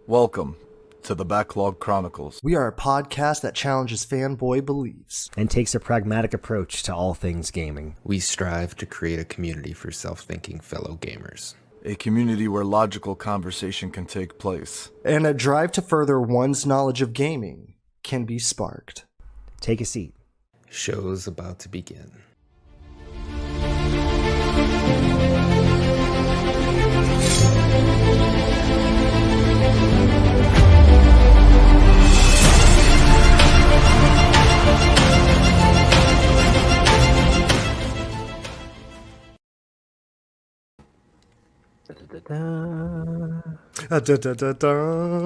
Welcome to the Backlog Chronicles. We are a podcast that challenges fanboy beliefs and takes a pragmatic approach to all things gaming. We strive to create a community for self-thinking fellow gamers. A community where logical conversation can take place. And a drive to further one's knowledge of gaming can be sparked. Take a seat. Show's about to begin.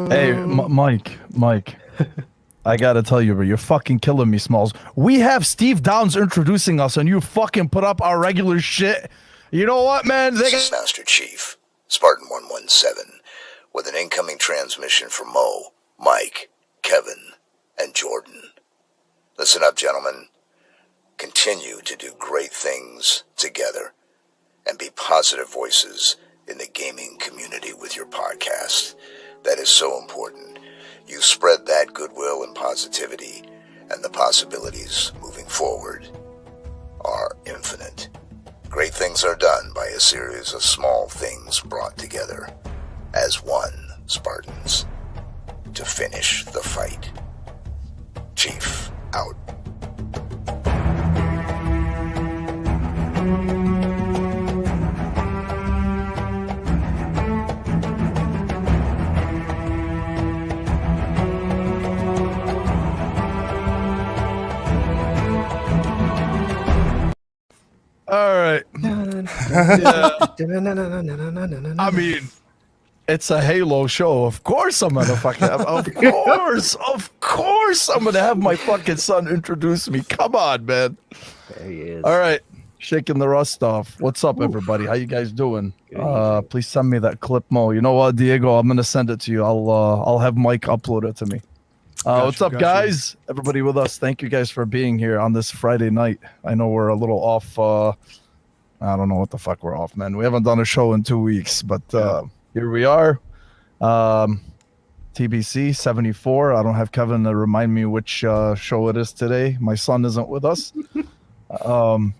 Hey, Mike, I gotta tell you, bro, you're fucking killing me, Smalls. We have Steve Downs introducing us, and you fucking put up our regular shit. You know what, man? This is Master Chief, Spartan 117, with an incoming transmission from Mo, Mike, Kevin, and Jordan. Listen up, gentlemen. Continue to do great things together, and be positive voices in the gaming community with your podcast. That is so important. You spread that goodwill and positivity, and the possibilities moving forward are infinite. Great things are done by a series of small things brought together as one Spartans to finish the fight. Chief, out. All right. Yeah. I mean, it's a Halo show. Of course I'm gonna fucking of course I'm gonna have my fucking son introduce me. Come on, man. There he is. All right. Shaking the rust off. What's up, everybody? How you guys doing? Please send me that clip, Mo. You know what, Diego? I'm gonna send it to you. I'll have Mike upload it to me. What's up, guys? Everybody with us. Thank you guys for being here on this Friday night. I know we're a little off. I don't know what the fuck we're off, man. We haven't done a show in 2 weeks, but here we are. TBC 74. I don't have Kevin to remind me which show it is today. My son isn't with us. I'm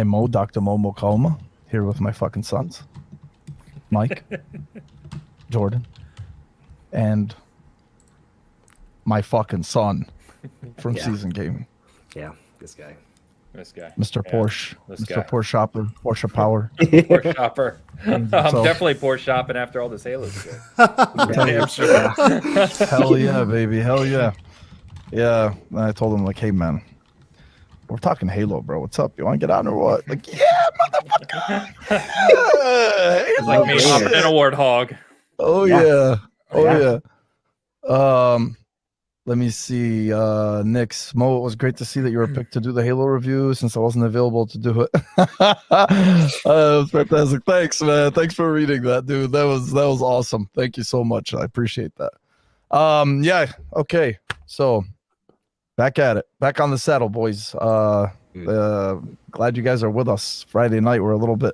Mo, Dr. Mo Mokoma, here with my fucking sons, Mike, Jordan, and my fucking son from Season Gaming. Yeah, this guy. Mr. Porsche. Mr. Porsche Shopper. Porsche Power. Porsche Shopper. I'm definitely Porsche shopping after all this Halo shit. Damn sure. Hell yeah, baby. Hell yeah. Yeah. And I told him, like, hey, man, we're talking Halo, bro. What's up? You want to get on or what? Like, yeah, motherfucker. Yeah. It's like me hopping in a warthog. Oh, yeah. Oh, yeah. Let me see. Nix, Mo, it was great to see that you were picked to do the Halo review since I wasn't available to do it. That was fantastic. Thanks, man. Thanks for reading that, dude. That was awesome. Thank you so much. I appreciate that. Yeah. Okay. So back at it. Back on the saddle, boys. Glad you guys are with us Friday night. We're a little bit,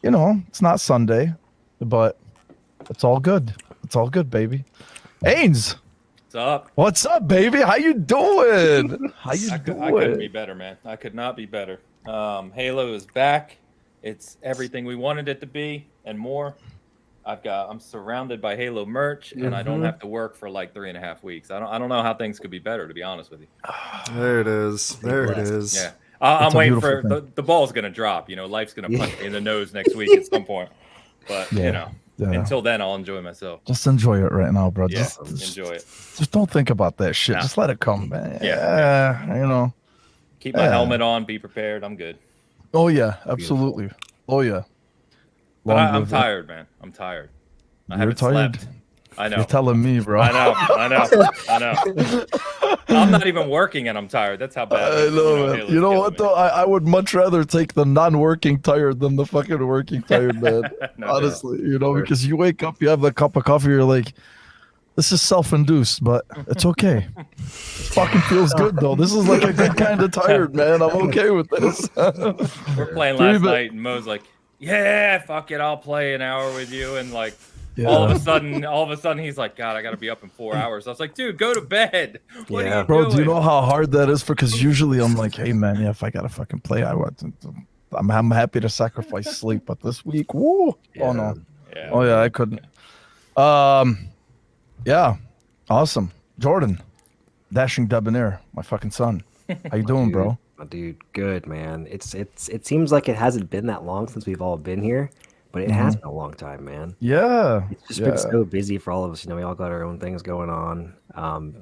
it's not Sunday, but it's all good. It's all good, baby. Ains. Up? What's up, baby? How you doing? I couldn't be better, man. I could not be better. Halo is back. It's everything we wanted it to be and more. I'm surrounded by Halo merch, and I don't have to work for like 3.5 weeks. I don't know how things could be better, to be honest with you. There it is. There it is. Yeah, I'm waiting for the ball's gonna drop. Life's gonna punch me in the nose next week at some point. But until then, I'll enjoy myself. Just enjoy it right now, bro. Yeah, just enjoy it. Just don't think about that shit. Nah. Just let it come, man. Yeah. Keep my helmet on. Be prepared. I'm good. Oh yeah, absolutely. Beautiful. Oh yeah. But I'm tired, man. I'm tired. I haven't slept. I know. You're telling me, bro. I know. I'm not even working and I'm tired. That's how bad. I know, man. You know what, though? I would much rather take the non-working tired than the fucking working tired, man. No, honestly, because you wake up, you have a cup of coffee, you're like, this is self-induced, but it's okay. Fucking feels good, though. This is like a good kind of tired, man. I'm okay with this. We're playing last night, and Mo's like, yeah, fuck it, I'll play an hour with you. And like all of a sudden, he's like, God, I got to be up in 4 hours. I was like, dude, go to bed. What are you Bro, doing? do you know how hard that is? Because usually I'm like, hey man, yeah, if I gotta fucking play, I'm happy to sacrifice sleep. But this week, woo, oh no, Yeah. oh yeah, I couldn't. Yeah, awesome, Jordan, dashing debonair, my fucking son. How you doing, bro? My dude, good man. It seems like it hasn't been that long since we've all been here, but it has been a long time, man. Yeah, It's just been so busy for all of us. You know, we all got our own things going on.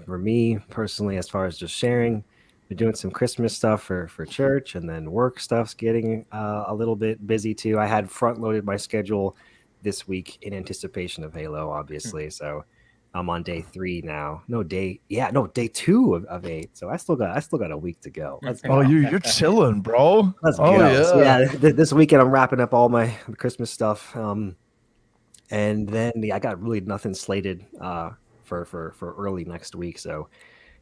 For me personally, as far as just sharing, we're doing some Christmas stuff for church, and then work stuff's getting a little bit busy too. I had front loaded my schedule this week in anticipation of Halo, obviously. So I'm on day 3 now. Day 2 of 8. So I still got a week to go. Let's go. Oh, you're chilling, bro. Let's oh, go. Yeah. So, this weekend I'm wrapping up all my Christmas stuff. And then I got really nothing slated for early next week. So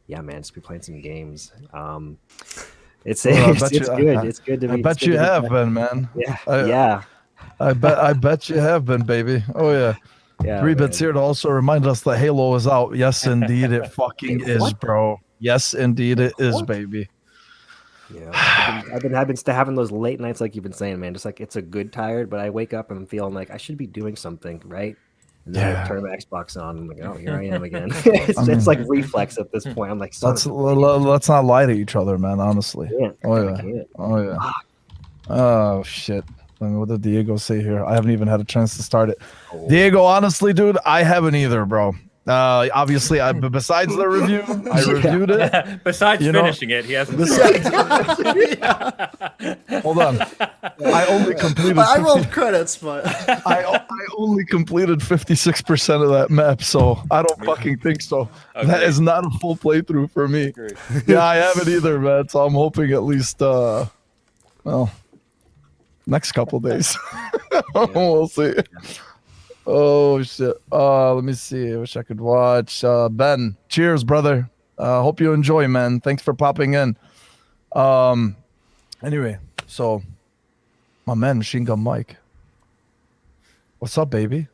yeah, man, just be playing some games. It's good. It's good to be. I bet you have been, man. Yeah. I bet you have been, baby. Oh yeah. Yeah. 3-Bits here to also remind us that Halo is out. Yes, indeed, it fucking is, bro. Yes, indeed, it is, baby. Yeah, I've been having those late nights, like you've been saying, man. Just like it's a good tired, but I wake up and I'm feeling like I should be doing something, right? And then I turn my Xbox on. And I'm like, oh, here I am again. It's like reflex at this point. I'm like, let's not lie to each other, man. Honestly. Oh yeah. Oh shit. What did Diego say here? I haven't even had a chance to start it. Diego, honestly, dude, I haven't either, bro. Obviously, besides the review, I reviewed it. Besides finishing it, he hasn't. Hold on. I only completed. I rolled credits, but I only completed 56% of that map, so I don't fucking think so. Okay. That is not a full playthrough for me. Yeah, I haven't either, man. So I'm hoping at least, next couple days. We'll see. Oh shit. Let me see. I wish I could watch. Ben, cheers, brother. Hope you enjoy, man. Thanks for popping in. Anyway, so my man, Machine Gun Mike. What's up, baby?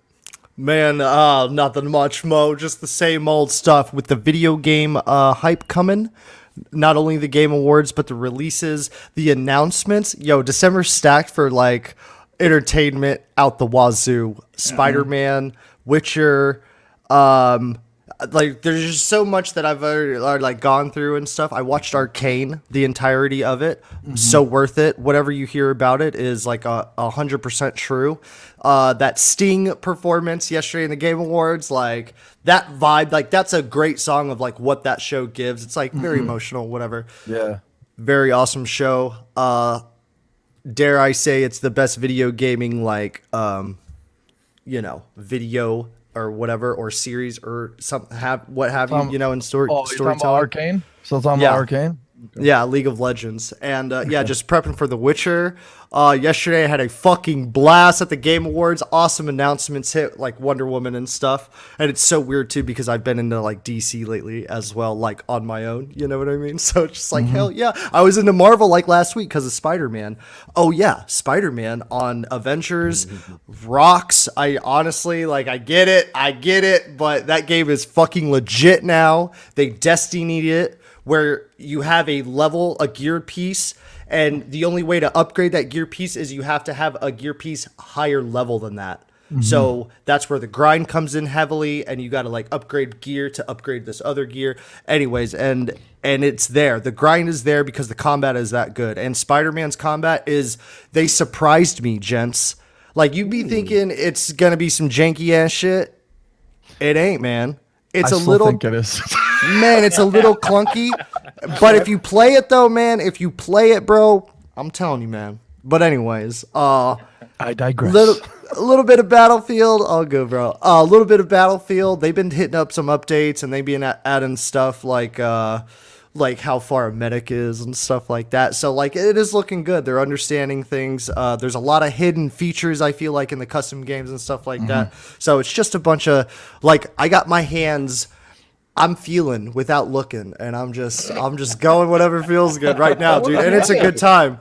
man, nothing much, Mo. Just the same old stuff with the video game hype coming. Not only the Game Awards, but the releases, the announcements. Yo, December stacked for like entertainment out the wazoo. Spider-Man, Witcher, like there's just so much that I've already like gone through and stuff. I watched Arcane, the entirety of it. So worth it. Whatever you hear about it is like 100% true. That Sting performance yesterday in the Game Awards, like that vibe, like that's a great song of like what that show gives. It's like very emotional, whatever. Yeah. Very awesome show. Dare I say it's the best video gaming, like, video or whatever, or series or what have you, in storytelling. Arcane? So it's on Arcane? Okay. Yeah, League of Legends. And just prepping for The Witcher. Yesterday I had a fucking blast at the Game Awards. Awesome announcements hit, like Wonder Woman and stuff. And it's so weird too because I've been into like DC lately as well, like on my own. You know what I mean? So it's just like, hell yeah. I was into Marvel like last week because of Spider-Man. Oh yeah, Spider-Man on Avengers rocks. I honestly, like, I get it, but that game is fucking legit now. They Destinied it, where you have a gear piece, and the only way to upgrade that gear piece is you have to have a gear piece higher level than that. So that's where the grind comes in heavily, and you got to like upgrade gear to upgrade this other gear. Anyways, and it's there. The grind is there because the combat is that good. And Spider-Man's combat they surprised me, gents. Like, you'd be thinking it's going to be some janky ass shit. It ain't, man. It's I think it is. Man, it's a little clunky, but if you play it though, man, bro, I'm telling you, man. But anyways, I digress. A little bit of Battlefield. I'll go, bro. A little bit of Battlefield. They've been hitting up some updates, and they've been adding stuff like how far a medic is and stuff like that. So like it is looking good. They're understanding things. There's a lot of hidden features, I feel like, in the custom games and stuff like that. So it's just a bunch of like, I got my hands, I'm feeling without looking, and I'm just going whatever feels good right now, dude. And it's a good time.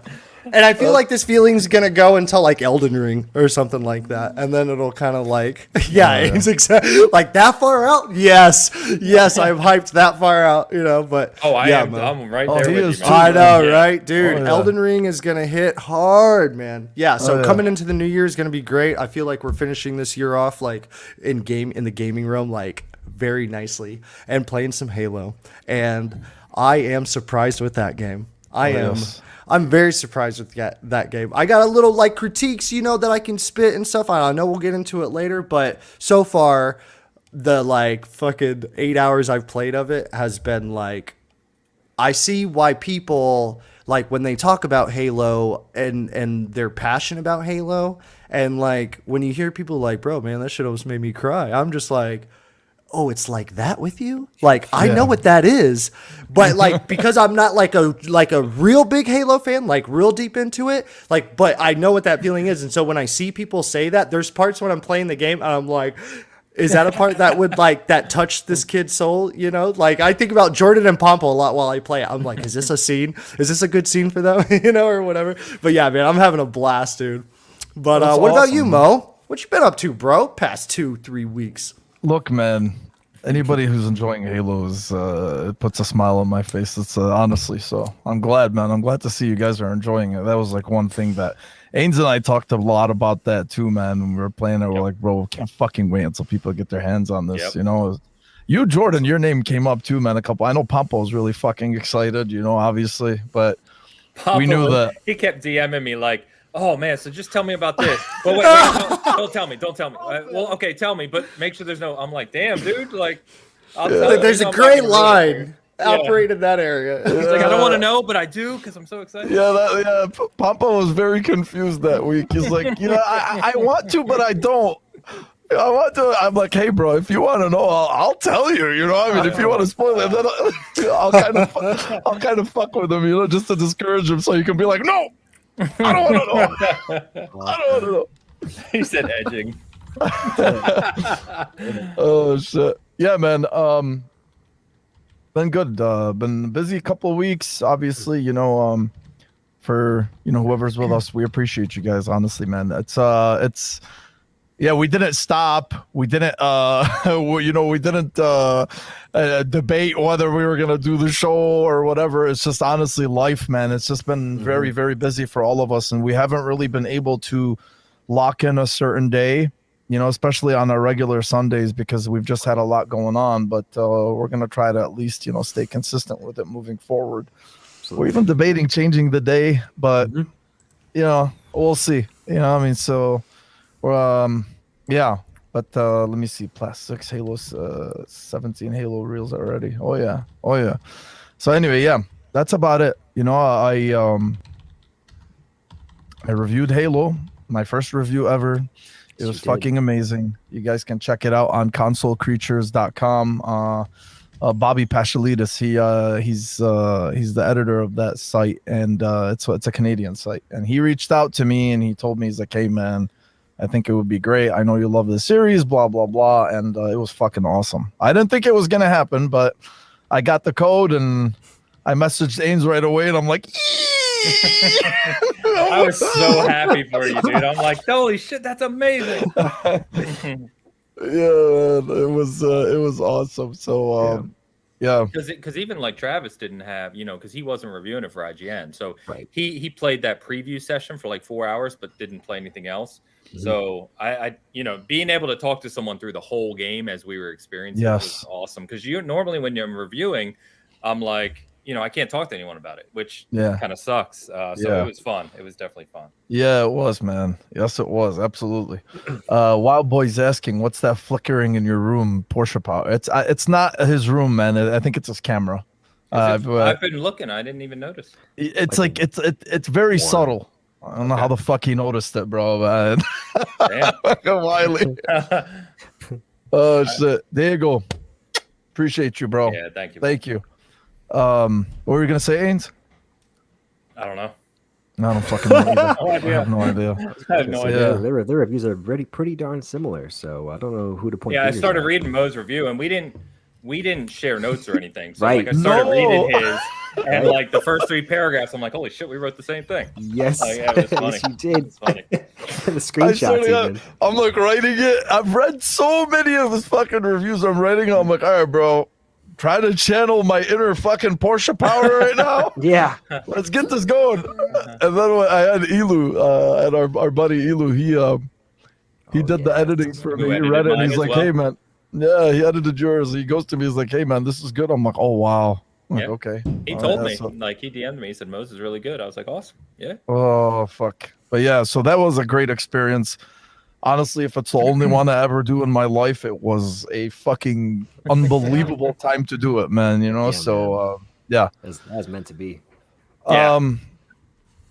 And I feel like this feeling's gonna go until like Elden Ring or something like that, and then it'll kind of like, it's exactly like that far out. Yes, I'm hyped that far out, But I am. man. I'm right Oh, there he with is you, too, man. I know, Yeah. right, dude? Oh, yeah. Elden Ring is gonna hit hard, man. Yeah. So Oh, yeah. coming into the new year is gonna be great. I feel like we're finishing this year off like in the gaming realm like very nicely and playing some Halo, and I am surprised with that game. Yes. I'm very surprised with that game. I got a little like critiques, that I can spit and stuff. I know we'll get into it later, but so far, the like fucking 8 hours I've played of it has been like, I see why people like when they talk about Halo and they're passionate about Halo, and like when you hear people like, bro, man, that shit almost made me cry. I'm just like, oh, it's like that with you? Like, I know what that is, but like, because I'm not like a real big Halo fan, like real deep into it, like, but I know what that feeling is. And so when I see people say that, there's parts when I'm playing the game and I'm like, is that a part that would like, that touched this kid's soul? Like I think about Jordan and Pompo a lot while I play it. I'm like, is this a scene? Is this a good scene for them? Or whatever. But yeah, man, I'm having a blast, dude. But That's what about you, awesome. Mo? What you been up to, bro? Past 2-3 weeks. Look, man, anybody who's enjoying Halo it puts a smile on my face. It's honestly so. I'm glad, man. I'm glad to see you guys are enjoying it. That was like one thing that Ains and I talked a lot about that too, man. When we were playing it, we're like, bro, we can't fucking wait until people get their hands on this. You, Jordan, your name came up too, man. I know Pompo was really fucking excited, obviously, but we knew that he kept DMing me like, oh man, so just tell me about this. But wait, don't tell me. Well, okay, tell me, but make sure there's no. I'm like, damn, dude, like, I'll tell you, There's a I'm not gray gonna ruin it. line operated in that area. He's like, I don't want to know, but I do because I'm so excited. Pompo was very confused that week. He's like, I want to, but I don't. I want to. I'm like, hey, bro, if you want to know, I'll tell you. If you want to spoil it, then I'll kind of fuck with him, just to discourage him, so you can be like, no, I don't want to know. I don't want to know. He said edging. Oh shit. Yeah, man. Been good. Been busy a couple of weeks. Obviously, for whoever's with us, we appreciate you guys. Honestly, man. It's. Yeah, we didn't stop. We didn't, we didn't debate whether we were gonna do the show or whatever. It's just honestly life, man. It's just been very, very busy for all of us, and we haven't really been able to lock in a certain day, especially on our regular Sundays because we've just had a lot going on. But we're gonna try to at least, stay consistent with it moving forward. Absolutely. We're even debating changing the day, but we'll see. So. Yeah, but let me see. Plus 6 Halos, 17 Halo reels already. Oh yeah. So anyway, yeah, that's about it. I reviewed Halo, my first review ever. It was fucking amazing. You guys can check it out on consolecreatures.com. Bobby Pashalidis, he's the editor of that site, and it's a Canadian site. And he reached out to me and he told me, he's like, hey man, I think it would be great. I know you love the series, blah, blah, blah. And it was fucking awesome. I didn't think it was going to happen, but I got the code and I messaged Ains right away and I'm like, I was so happy for you, dude. I'm like, holy shit, that's amazing. Yeah, it was awesome. So, yeah. Because even like Travis didn't have, because he wasn't reviewing it for IGN. So he played that preview session for like 4 hours, but didn't play anything else. Mm-hmm. So I being able to talk to someone through the whole game as we were experiencing it was awesome. Because normally when you're reviewing, I'm like, I can't talk to anyone about it, which kind of sucks. So it was fun. It was definitely fun. Yeah, it was, man. Yes, it was. Absolutely. Wild Boy's asking, what's that flickering in your room, Porsche Power? It's not his room, man. I think it's his camera. I've been looking. I didn't even notice. It's like it's very subtle. I don't know how the fuck he noticed it, bro, man. Damn. Wiley. Oh shit. There you go. Appreciate you, bro. Yeah, thank you. Thank you. What were you gonna say, Ains? I don't know. I don't fucking know either. I have no idea. I have no idea. Their reviews are pretty darn similar, so I don't know who to point. Yeah, I started reading Mo's review, and we we didn't share notes or anything. So Right. like I started No. reading his, and like the first 3 paragraphs, I'm like, holy shit, we wrote the same thing. Yes, Yeah, it was funny. yes, you did. It's funny. The I swear screenshots to God, even. I'm like writing it. I've read so many of his fucking reviews. I'm writing. I'm like, all right, bro. Try to channel my inner fucking Porsche power right now. Yeah. Let's get this going. And then when I had Elu, and our buddy Elu, he did the editing for me. Who He edited read it, and mine he's as like, well? "Hey, man, yeah." He edited yours. He goes to me, he's like, "Hey, man, this is good." I'm like, "Oh, wow." I'm like, Yeah. okay. He All told right, me, so- like he DM'd me. He said Moses is really good. I was like, awesome. Yeah. Oh fuck. But yeah, so that was a great experience. Honestly, if it's the only one I ever do in my life, it was a fucking unbelievable time to do it, man. You know, Yeah, so yeah. That was meant to be. Yeah.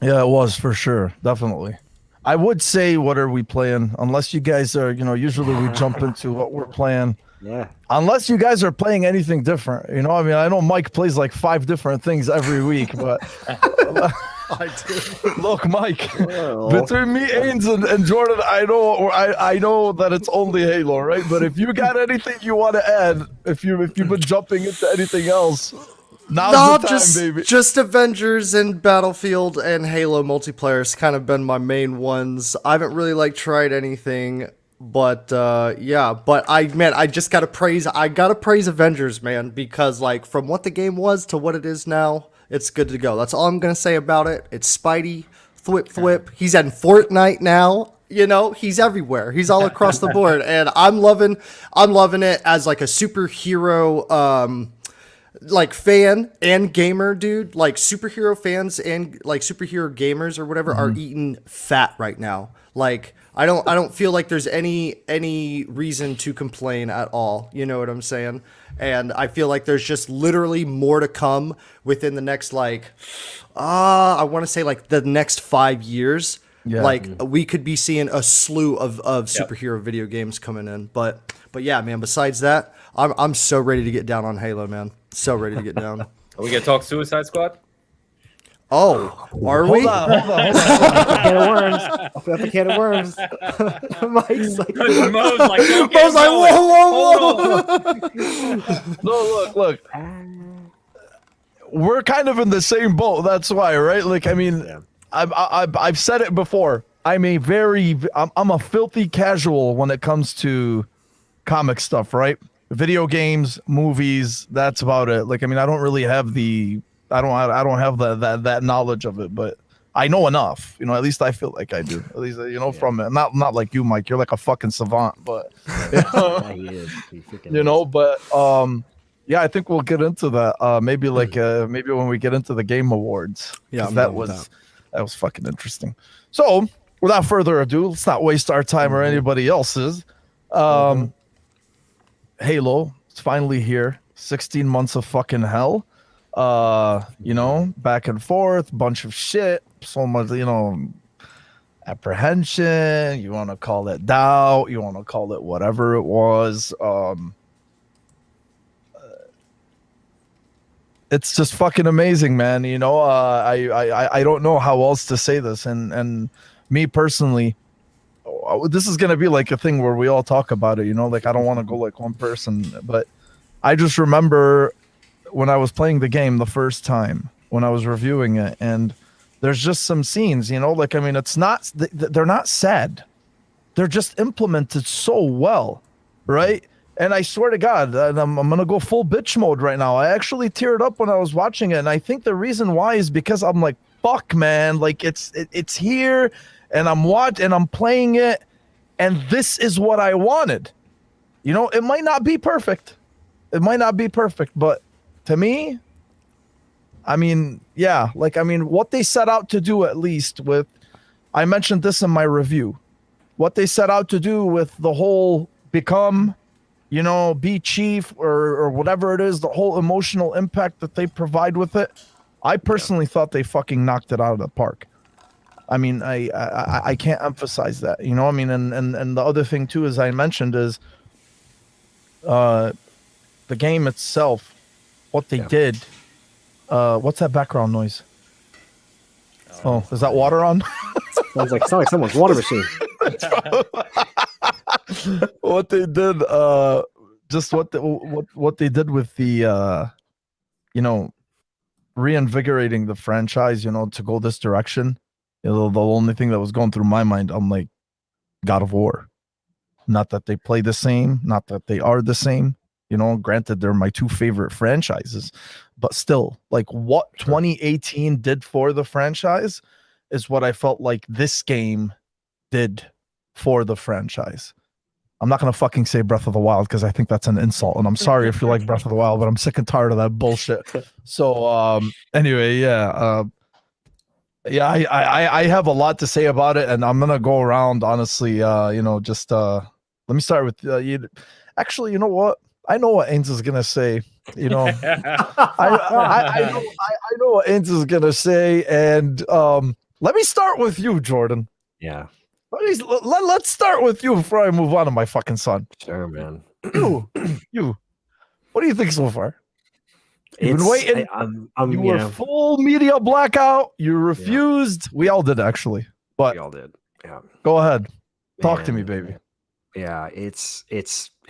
Yeah, it was for sure, definitely. I would say, what are we playing? Unless you guys are, usually we jump into what we're playing. Yeah. Unless you guys are playing anything different, I mean, I know Mike plays like 5 different things every week, but I do. look, Mike, Well. between me, Ains, and Jordan, I know that it's only Halo, right? But if you got anything you want to add, if you've been jumping into anything else, now's the time, baby. Just Avengers and Battlefield and Halo multiplayer has kind of been my main ones. I haven't really tried anything, but yeah. But I just gotta praise. I gotta praise Avengers, man, because from what the game was to what it is now, it's good to go. That's all I'm gonna say about it. It's Spidey, thwip. He's in Fortnite now. He's everywhere. He's all across the board, and I'm loving it as a superhero. Fan and gamer, dude. Superhero fans and superhero gamers or whatever are eating fat right now. I don't feel like there's any reason to complain at all. You know what I'm saying? And I feel like there's just literally more to come within the next I want to say the next 5 years. Yeah. We could be seeing a slew of superhero video games coming in. But yeah, man, besides that, I'm so ready to get down on Halo, man. So ready to get down. Are we gonna talk Suicide Squad? Oh, are we? Hold on. Can of worms. Open up a can of worms. Mike's like, Mo's like, don't I get was like, going. whoa. No, look. We're kind of in the same boat. That's why, right? I've said it before. I'm a filthy casual when it comes to comic stuff, right? Video games, movies. That's about it. I don't really have I don't have that knowledge of it, but I know enough. At least I feel like I do. At least from it. Not like you, Mike. You're like a fucking savant, but yeah, he is. He freaking is. But yeah, I think we'll get into that. Maybe maybe when we get into the game awards. Yeah, 'Cause I'm that down with was that was fucking interesting. So without further ado, let's not waste our time or anybody else's. Halo, it's finally here. 16 months of fucking hell. Back and forth, bunch of shit, so much, apprehension, you want to call it doubt, you want to call it whatever it was. It's just fucking amazing, man. I don't know how else to say this, and me personally, this is gonna be a thing where we all talk about it, I don't want to go one person, but I just remember when I was playing the game the first time, when I was reviewing it, and there's just some scenes, it's not, they're not sad. They're just implemented so well, right? And I swear to God, I'm going to go full bitch mode right now. I actually teared up when I was watching it, and I think the reason why is because I'm like, fuck, man, it's here, and I'm playing it, and this is what I wanted. It might not be perfect. But to me, what they set out to do, at least with, I mentioned this in my review, what they set out to do with the whole become, be chief or whatever it is, the whole emotional impact that they provide with it. I personally thought they fucking knocked it out of the park. I can't emphasize that, and the other thing too, as I mentioned, is the game itself, what they did. What's that background noise? Oh, is that water on? Sounds like someone's water machine. What they did, just what they did with the you know, reinvigorating the franchise, you know, to go this direction. You know, the only thing that was going through my mind, I'm like, God of War. Not that they play the same, not that they are the same. You know, granted, they're my two favorite franchises, but still, like what 2018 did for the franchise is what I felt like this game did for the franchise. I'm not gonna fucking say Breath of the Wild because I think that's an insult, and I'm sorry if you like Breath of the Wild, but I'm sick and tired of that bullshit. So, anyway, yeah, I have a lot to say about it, and I'm gonna go around honestly. You know, just let me start with you. Actually, you know what? I know what Ains is gonna say. You know, I know what Ains is gonna say, and let me start with you, Jordan. Yeah. Let's start with you before I move on to my fucking son. Sure, man. You. What do you think so far? You've been waiting. You were full media blackout. You refused. Yeah. We all did, actually. But we all did. Yeah. Go ahead. Talk to me, baby. Yeah, it's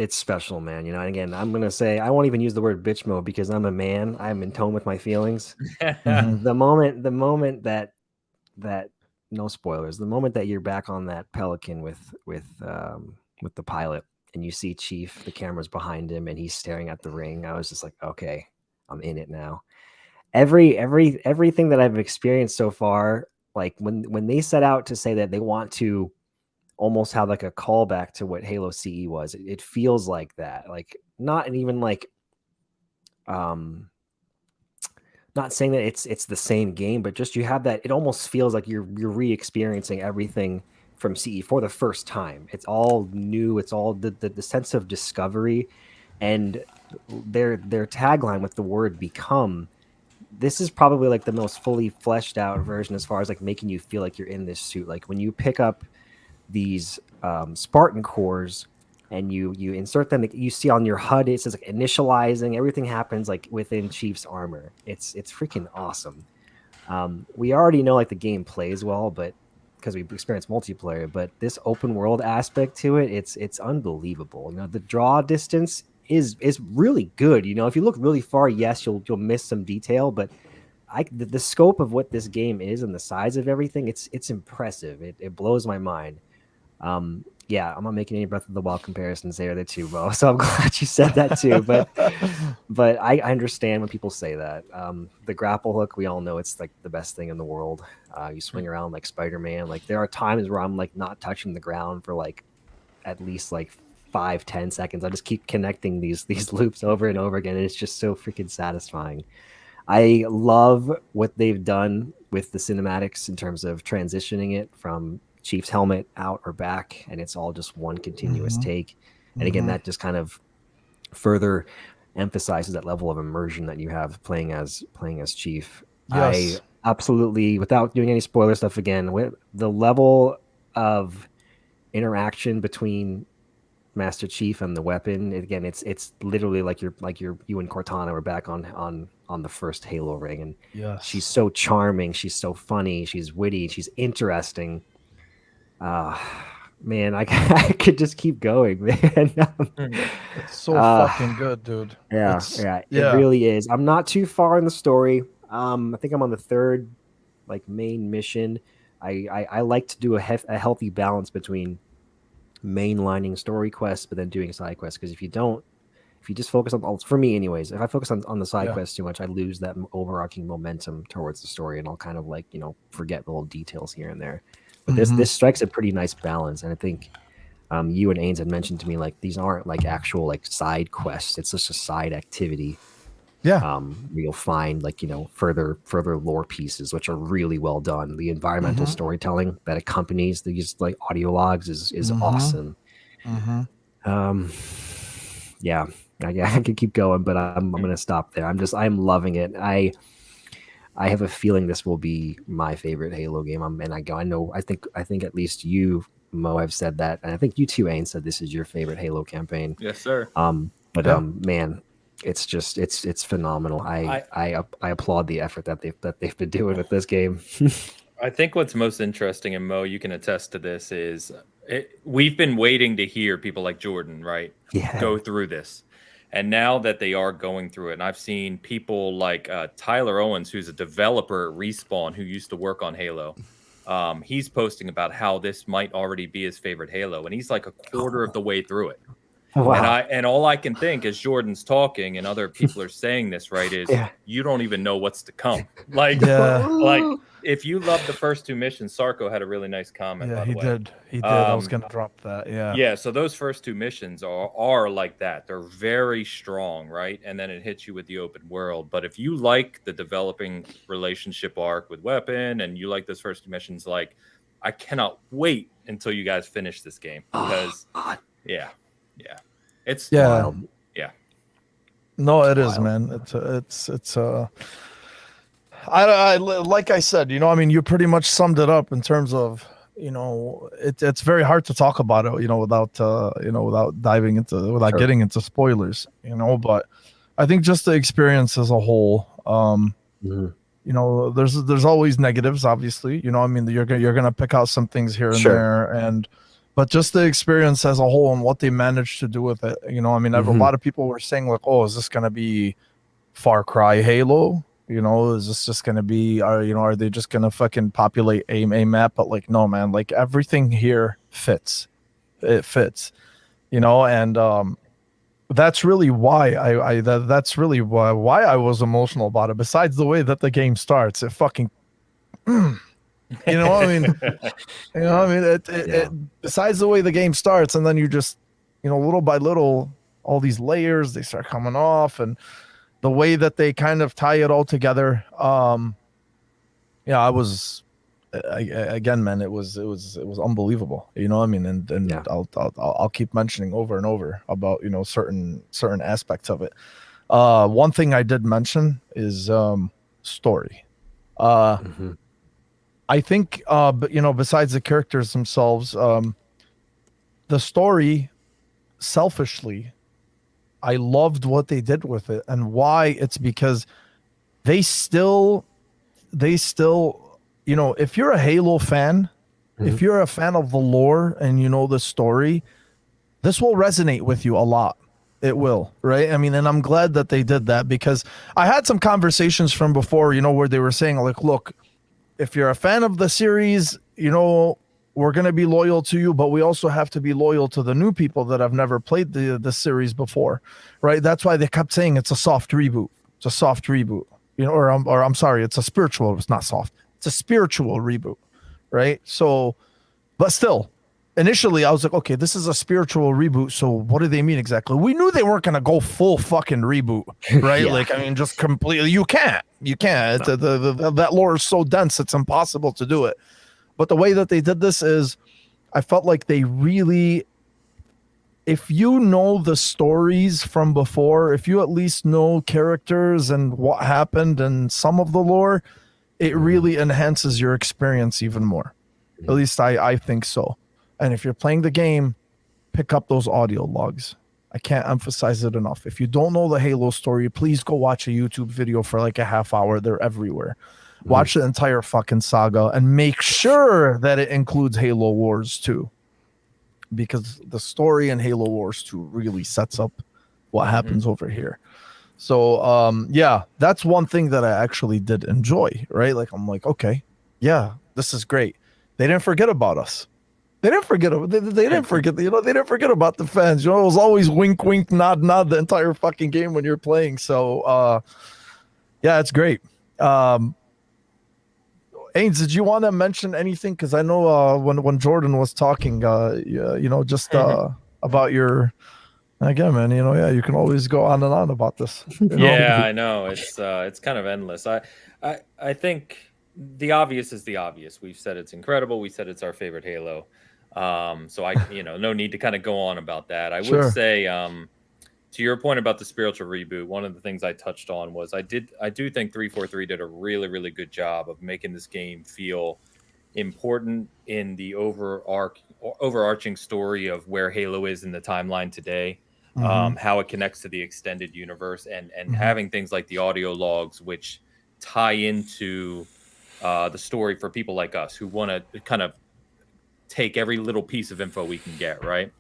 special, man. You know, and again, I'm gonna say I won't even use the word bitch mode because I'm a man. I'm in tone with my feelings. The moment that no spoilers. The moment that you're back on that Pelican with the pilot and you see Chief, the camera's behind him and he's staring at the ring, I was just like, okay, I'm in it now. Everything that I've experienced so far, like when they set out to say that they want to almost have like a callback to what Halo CE was, it feels like that. Like not even like not saying that it's the same game, but just you have that. It almost feels like you're re-experiencing everything from CE for the first time. It's all new. It's all the sense of discovery, and their tagline with the word "become." This is probably like the most fully fleshed out version as far as like making you feel like you're in this suit. Like when you pick up these Spartan cores and you insert them, you see on your HUD it says like initializing. Everything happens like within Chief's armor. It's freaking awesome. We already know like the game plays well, but because we've experienced multiplayer, but this open world aspect to it, it's unbelievable. You know, the draw distance is really good. You know, if you look really far, yes, you'll miss some detail, but the scope of what this game is and the size of everything, it's impressive. It blows my mind. Yeah, I'm not making any Breath of the Wild comparisons there, too, Bo. So I'm glad you said that too. But I understand when people say that. The grapple hook, we all know it's like the best thing in the world. You swing around like Spider-Man. Like there are times where I'm like not touching the ground for like at least like 5-10 seconds. I just keep connecting these loops over and over again, and it's just so freaking satisfying. I love what they've done with the cinematics in terms of transitioning it from Chief's helmet out or back, and it's all just one continuous take. And again, that just kind of further emphasizes that level of immersion that you have playing as Chief. Yes. I absolutely, without doing any spoiler stuff again, with the level of interaction between Master Chief and the weapon, again, it's literally like you and Cortana were back on the first Halo ring, and yes. She's so charming, she's so funny, she's witty, she's interesting. Man, I could just keep going, man. It's so fucking good, dude. Yeah, it really is. I'm not too far in the story. I think I'm on the third like main mission. I like to do a healthy balance between mainlining story quests but then doing side quests, because if you just focus on, for me anyways, if I focus on the side quests too much, I lose that overarching momentum towards the story, and I'll kind of like, you know, forget the little details here and there. But this strikes a pretty nice balance, and I think you and Ains had mentioned to me like these aren't like actual like side quests, it's just a side activity. Where you'll find like, you know, further lore pieces which are really well done. The environmental storytelling that accompanies these like audio logs is awesome. Yeah, I could keep going, but I'm gonna stop there. I'm loving it. I have a feeling this will be my favorite Halo game. I think at least you, Mo, have said that, and I think you too, Ain, said this is your favorite Halo campaign. Yes, sir. Man, it's just it's phenomenal. I applaud the effort that they've been doing with this game. I think what's most interesting, and Mo, you can attest to this, is we've been waiting to hear people like Jordan, right, go through this. And now that they are going through it, and I've seen people like Tyler Owens, who's a developer at Respawn, who used to work on Halo. He's posting about how this might already be his favorite Halo, and he's like a quarter of the way through it. Wow. And all I can think as Jordan's talking and other people are saying this, right, is Yeah. you don't even know what's to come. Like, Yeah. like if you love the first two missions, Sarko had a really nice comment. Yeah, by he the way. did. He did. I was gonna drop that. Yeah. Yeah, so those first two missions are like that. They're very strong, right? And then it hits you with the open world. But if you like the developing relationship arc with Weapon and you like those first two missions, like I cannot wait until you guys finish this game because yeah. It's Wild. Yeah. No, it is, wild. man. I like I said, I mean, you pretty much summed it up in terms of, it's very hard to talk about it, without Sure. getting into spoilers, but I think just the experience as a whole, Mhm. there's always negatives, obviously, I mean, you're gonna pick out some things here and Sure. there, but just the experience as a whole and what they managed to do with it, I mean, a Mhm. lot of people were saying like, oh, is this gonna be Far Cry Halo? Is this just gonna be, are they just gonna fucking populate a map? But like, no, man, like everything here fits. It fits, and that's really why that's really why I was emotional about it. Besides the way that the game starts, it fucking, I mean, it besides the way the game starts, and then you just, little by little, all these layers they start coming off, and the way that they kind of tie it all together. I was, again, man, it was unbelievable. I mean, and Yeah. I'll keep mentioning over and over about certain aspects of it. One thing I did mention is story. Mhm. I think, but besides the characters themselves, the story, selfishly, I loved what they did with it, and why. It's because they still, if you're a Halo fan, if you're a fan of the lore and the story, this will resonate with you a lot. It will, right? I mean, and I'm glad that they did that, because I had some conversations from before, where they were saying like, look, if you're a fan of the series, we're going to be loyal to you, but we also have to be loyal to the new people that have never played the series before, right? That's why they kept saying it's a soft reboot. It's a soft reboot, or I'm sorry, it's a spiritual. It's not soft. It's a spiritual reboot, right? So, but still, initially I was like, okay, this is a spiritual reboot. So what do they mean exactly? We knew they weren't going to go full fucking reboot, right? Yeah. Like, I mean, just completely. You can't. No. That lore is so dense, it's impossible to do it. But the way that they did this is, I felt like they really, if you know the stories from before, if you at least know characters and what happened and some of the lore, it really enhances your experience even more. At least I think so. And if you're playing the game, pick up those audio logs. I can't emphasize it enough. If you don't know the Halo story, please go watch a YouTube video for like a half hour. They're everywhere. Watch the entire fucking saga and make sure that it includes Halo Wars 2. Because the story in Halo Wars 2 really sets up what happens over here. So, yeah, that's one thing that I actually did enjoy, right? Like, I'm like, okay, yeah, this is great. They didn't forget about us. They didn't forget. They didn't forget. They didn't forget about the fans. It was always wink, wink, nod, nod the entire fucking game when you're playing. So, yeah, it's great. Ains, did you want to mention anything? Because I know when Jordan was talking, just about your. Again, man, yeah, you can always go on and on about this. Yeah, I know. It's kind of endless. I think the obvious is the obvious. We've said it's incredible. We said it's our favorite Halo. So I, no need to kind of go on about that. I would say, to your point about the spiritual reboot, one of the things I touched on was I do think 343 did a really, really good job of making this game feel important in the overarching story of where Halo is in the timeline today. How it connects to the extended universe, and having things like the audio logs, which tie into the story for people like us who want to kind of take every little piece of info we can get, right?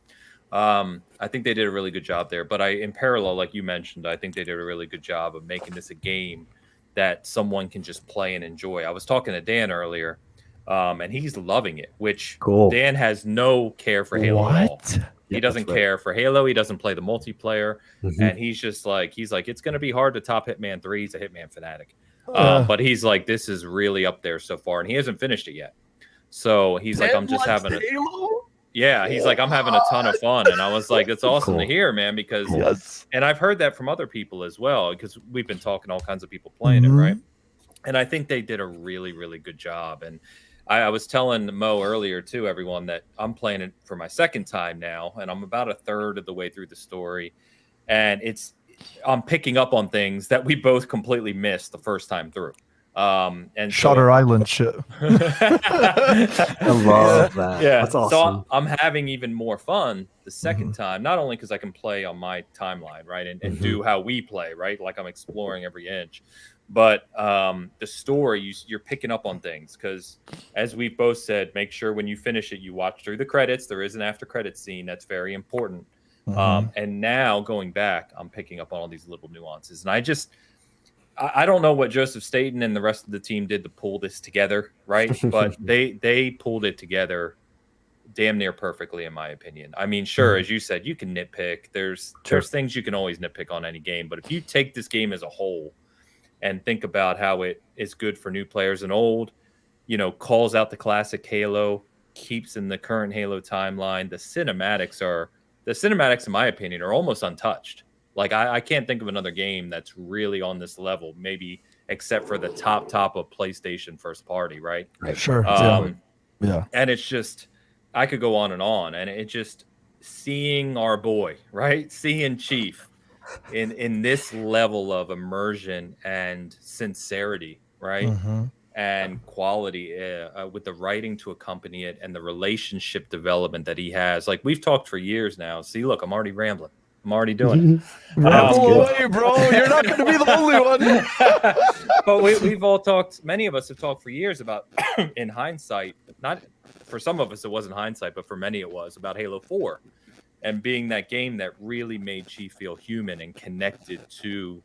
I think they did a really good job there. But in parallel, like you mentioned, I think they did a really good job of making this a game that someone can just play and enjoy. I was talking to Dan earlier, and he's loving it, which Cool. Dan has no care for Halo at all. He Yeah, doesn't that's right. care for Halo. He doesn't play the multiplayer. Mhm. And he's just like, it's going to be hard to top Hitman 3. He's a Hitman fanatic. Yeah. But he's like, this is really up there so far. And he hasn't finished it yet. So he's like, I'm just having a... Yeah, he's like, I'm having a ton of fun. And I was like, that's awesome Cool. to hear, man, because... Yes. And I've heard that from other people as well, because we've been talking to all kinds of people playing it, Mhm. right? And I think they did a really, really good job. And I was telling Mo earlier, too, everyone, that I'm playing it for my second time now, and I'm about a third of the way through the story. And I'm picking up on things that we both completely missed the first time through. And Shutter Island shit. I love that. Yeah, That's awesome. So I'm having even more fun the second time, not only because I can play on my timeline, right, and do how we play, right, like I'm exploring every inch, but the story, you're picking up on things because, as we've both said, make sure when you finish it, you watch through the credits. There is an after credits scene that's very important. And now going back, I'm picking up on all these little nuances, and I don't know what Joseph Staten and the rest of the team did to pull this together, right? But they pulled it together damn near perfectly, in my opinion. I mean, sure, as you said, you can nitpick. There's things you can always nitpick on any game, but if you take this game as a whole and think about how it is good for new players and old, calls out the classic Halo, keeps in the current Halo timeline, the cinematics, in my opinion, are almost untouched. Like, I can't think of another game that's really on this level, maybe except for the top of PlayStation first party, right? Sure. Yeah. And it's just, I could go on, and it just, seeing our boy, right? Seeing Chief in this level of immersion and sincerity, right? And quality with the writing to accompany it and the relationship development that he has. Like, we've talked for years now. See, look, I'm already rambling. I'm already doing it. Ramble away, bro. You're not going to be the only one. But we've all talked, many of us have talked for years about, in hindsight, not for some of us it wasn't hindsight, but for many it was, about Halo 4 and being that game that really made Chief feel human and connected to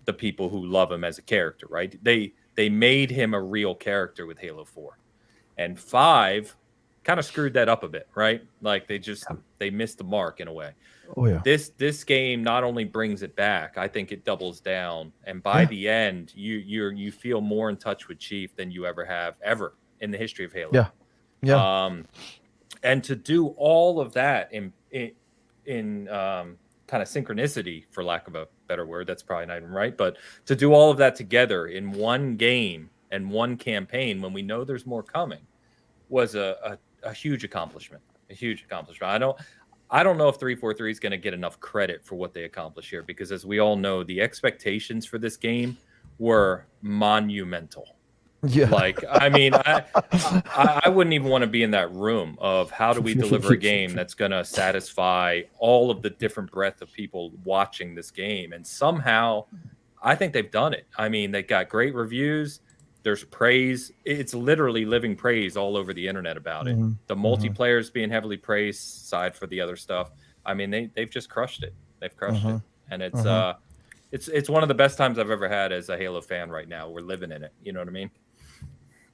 the people who love him as a character, right? They made him a real character with Halo 4. And 5 kind of screwed that up a bit, right? Like, they missed the mark in a way. Oh yeah. This game not only brings it back, I think it doubles down. And by the end, you feel more in touch with Chief than you ever have in the history of Halo. Yeah. Yeah. And to do all of that in kind of synchronicity, for lack of a better word, that's probably not even right, but to do all of that together in one game and one campaign when we know there's more coming was a huge accomplishment. A huge accomplishment. I don't know if 343 is going to get enough credit for what they accomplished here, because as we all know, the expectations for this game were monumental. Yeah. Like, I mean, I wouldn't even want to be in that room of how do we deliver a game that's going to satisfy all of the different breadth of people watching this game. And somehow I think they've done it. I mean, they got great reviews. There's praise. It's literally living praise all over the internet about it. The multiplayer is being heavily praised, aside for the other stuff. I mean, they've just crushed it. They've crushed it. And it's one of the best times I've ever had as a Halo fan right now. We're living in it. You know what I mean?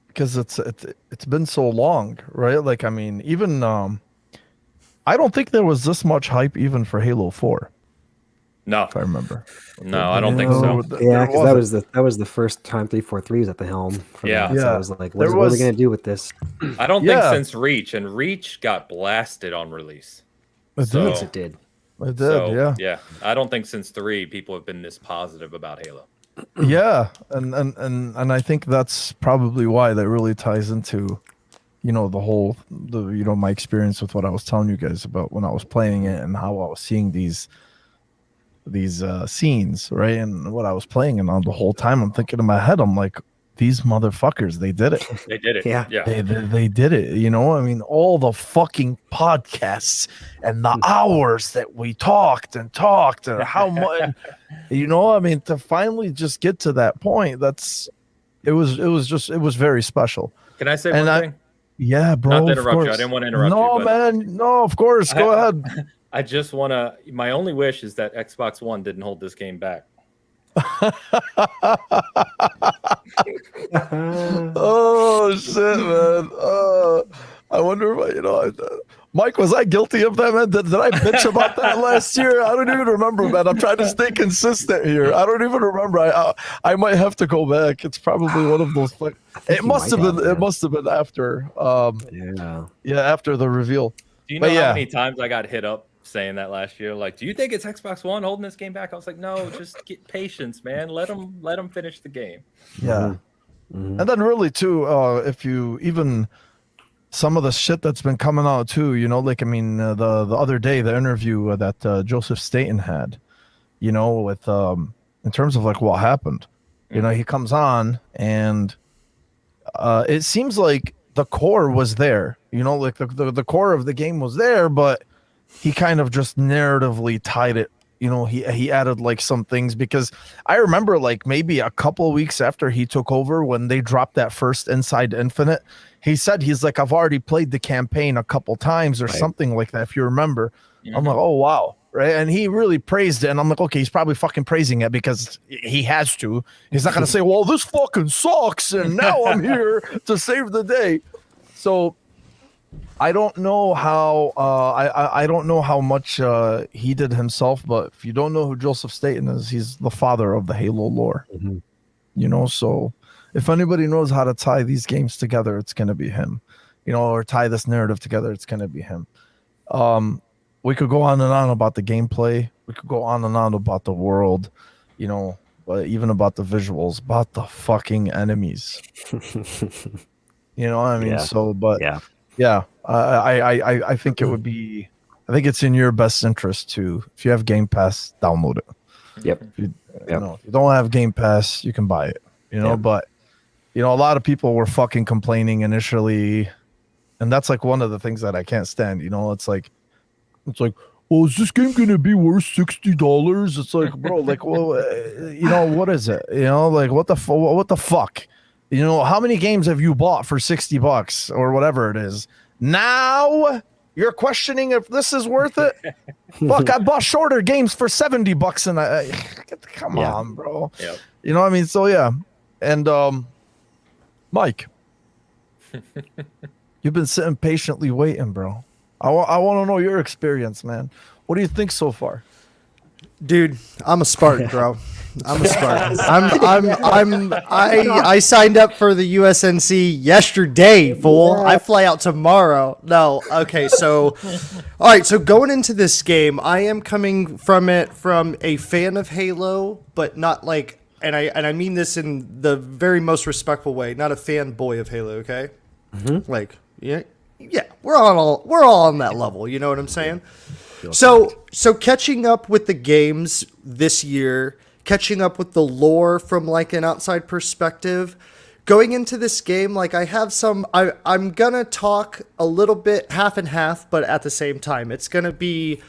Because it's been so long, right? Like, I mean, even I don't think there was this much hype even for Halo 4. No, if I remember. No, I don't think so. Yeah, because that was the first time 343 was at the helm. Yeah, so I was like, what are we gonna do with this? I don't think since Reach, and Reach got blasted on release. It did. It did. Yeah. I don't think since 3 people have been this positive about Halo. Yeah, and I think that's probably why that really ties into, my experience with what I was telling you guys about when I was playing it and how I was seeing these scenes, right? And what I was playing, and the whole time I'm thinking in my head, I'm like, these motherfuckers, they did it. They did it. Yeah. They did it. I mean, all the fucking podcasts and the hours that we talked and how much, I mean, to finally just get to that point, it was very special. Can I say one thing? Yeah, bro. Not to interrupt you. I didn't want to interrupt you. No, man. No, of course. Go ahead. I just want to. My only wish is that Xbox One didn't hold this game back. Oh shit, man. I wonder if Mike, was I guilty of that, man? Did I bitch about that last year? I don't even remember, man. I'm trying to stay consistent here. I don't even remember. I might have to go back. It's probably one of those. It must have been. It must have been after. After the reveal. Do you know how many times I got hit up saying that last year? Like, do you think it's Xbox One holding this game back? I was like, no, just get patience, man. Let them finish the game. Yeah. Mm-hmm. And then really too, if you even some of the shit that's been coming out too, like, I mean, the other day, the interview that Joseph Staten had, with in terms of like what happened, he comes on and it seems like the core was there, like the core of the game was there, but he kind of just narratively tied it. He added like some things, because I remember like maybe a couple of weeks after he took over, when they dropped that first Inside Infinite, he said, he's like, I've already played the campaign a couple times or something like that, if you remember. Mm-hmm. I'm like, oh, wow. Right. And he really praised it. And I'm like, okay, he's probably fucking praising it because he has to. He's not going to say, well, this fucking sucks, and now I'm here to save the day. So I don't know how I don't know how much he did himself, but if you don't know who Joseph Staten is, he's the father of the Halo lore. Mm-hmm. So if anybody knows how to tie these games together, it's going to be him. Or tie this narrative together, it's going to be him. We could go on and on about the gameplay. We could go on and on about the world, but even about the visuals, about the fucking enemies. You know what I mean? So, but yeah, I think it would be. I think it's in your best interest to, if you have Game Pass, download it. Yep. If you don't have Game Pass, you can buy it. But a lot of people were fucking complaining initially, and that's like one of the things that I can't stand. It's like, well, is this game gonna be worth $60? It's like, bro, like, well, what is it? Like, what the fuck? How many games have you bought for $60 or whatever it is? Now you're questioning if this is worth it? Fuck, I bought shorter games for $70 and come on, bro. Yep. You know what I mean? So yeah. And Mike, you've been sitting patiently waiting, bro. I want to know your experience, man. What do you think so far? Dude, I'm a Spartan, bro. I'm a Spartan. I signed up for the USNC yesterday, fool. Yeah. I fly out tomorrow. No, okay, so all right, so going into this game, I am coming from it from a fan of Halo, but not like, and I mean this in the very most respectful way, not a fanboy of Halo, okay? Mm-hmm. Like, yeah, we're all on that level, you know what I'm saying? So catching up with the games this year, catching up with the lore from like an outside perspective, going into this game, like I have some, I'm gonna talk a little bit half and half, but at the same time, it's gonna be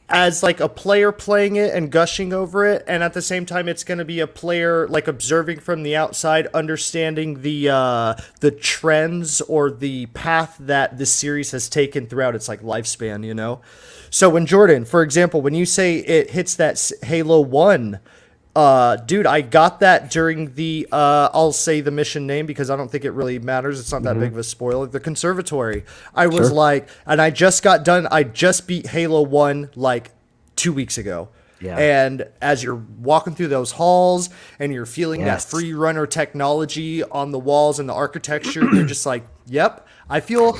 as like a player playing it and gushing over it, and at the same time, it's gonna be a player like observing from the outside, understanding the trends or the path that this series has taken throughout its like lifespan, So when Jordan, for example, when you say it hits that Halo 1, dude, I got that during the, I'll say the mission name because I don't think it really matters. It's not that big of a spoiler. The Conservatory. I was like, and I just got done. I just beat Halo 1 like 2 weeks ago. Yeah. And as you're walking through those halls and you're feeling that free runner technology on the walls and the architecture, you're just like, yep. I feel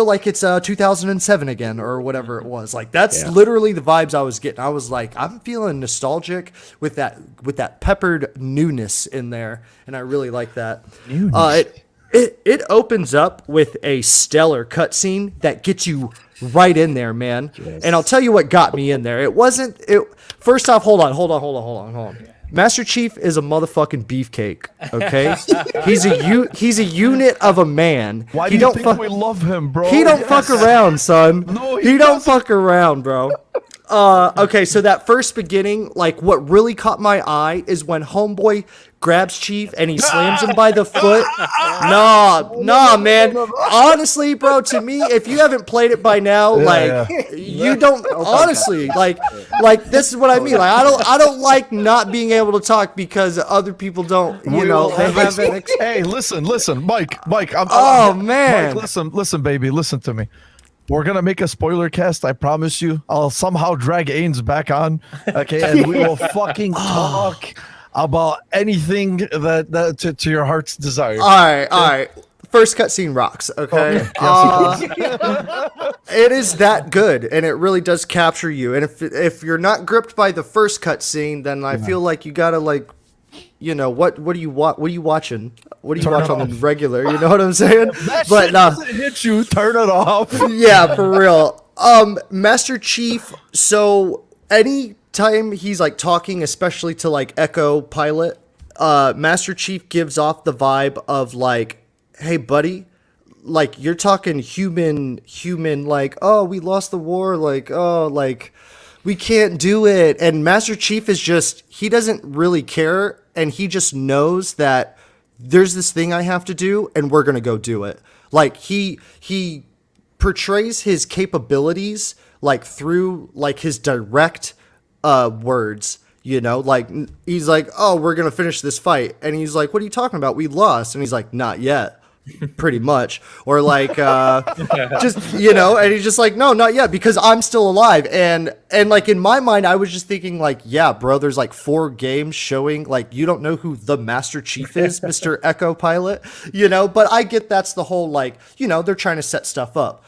like it's 2007 again or whatever it was. Like that's literally the vibes I was getting. I was like, I'm feeling nostalgic with that peppered newness in there, and I really like that. It opens up with a stellar cutscene that gets you right in there, man. Yes. And I'll tell you what got me in there. First off, hold on. Master Chief is a motherfucking beefcake, okay? He's a unit of a man. Why do you think we love him, bro? He don't fuck around, son. No, he don't fuck around, bro. Okay, so that first beginning, like what really caught my eye is when Homeboy grabs Chief and he slams him by the foot. Nah, man. Honestly, bro, to me, if you haven't played it by now, you don't honestly like this is what I mean. Like I don't like not being able to talk because other people don't, they haven't. Hey, listen, Mike. Man. Mike, listen, baby, listen to me. We're gonna make a spoiler cast. I promise you. I'll somehow drag Ains back on, okay, and we will fucking talk about anything that to your heart's desire. All right. First cutscene rocks. Okay. It is that good, and it really does capture you. And if you're not gripped by the first cutscene, then I feel like you gotta what do you watch? What are you watching? What do you watch on the regular? You know what I'm saying? But doesn't hit you. Turn it off. Yeah, for real. Master Chief. So anytime he's like talking, especially to like Echo Pilot, Master Chief gives off the vibe of like, hey buddy, like you're talking human, like, oh, we lost the war, like, oh, like we can't do it. And Master Chief is just, he doesn't really care, and he just knows that there's this thing I have to do and we're gonna go do it. Like he portrays his capabilities like through like his direct words. Like he's like, oh, we're gonna finish this fight, and he's like, what are you talking about? We lost. And he's like, not yet. Pretty much. Or like just and he's just like, no, not yet, because I'm still alive. And like in my mind I was just thinking like, yeah, bro, there's like 4 games showing like you don't know who the Master Chief is, Mr. Echo Pilot, but I get that's the whole like, they're trying to set stuff up.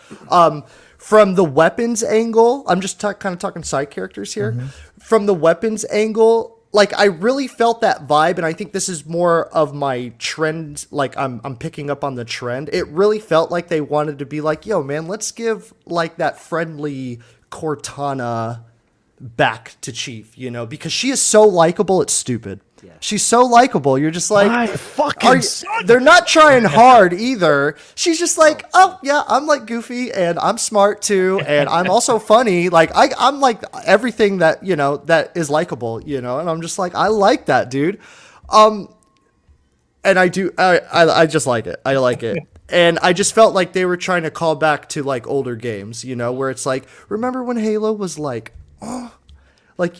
From the weapons angle, I'm just kind of talking side characters here. Mm-hmm. From the weapons angle, like I really felt that vibe, and I think this is more of my trend. Like I'm picking up on the trend. It really felt like they wanted to be like, yo, man, let's give like that friendly Cortana back to Chief, because she is so likable, it's stupid. Yeah. She's so likable. You're just like, they're not trying hard either. She's just like, oh yeah, I'm like goofy and I'm smart too, and I'm also funny. Like I'm like everything that that is likable, and I'm just like, I like that, dude. And I do. I just like it. I like it. And I just felt like they were trying to call back to like older games, where it's like, remember when Halo was like, oh, like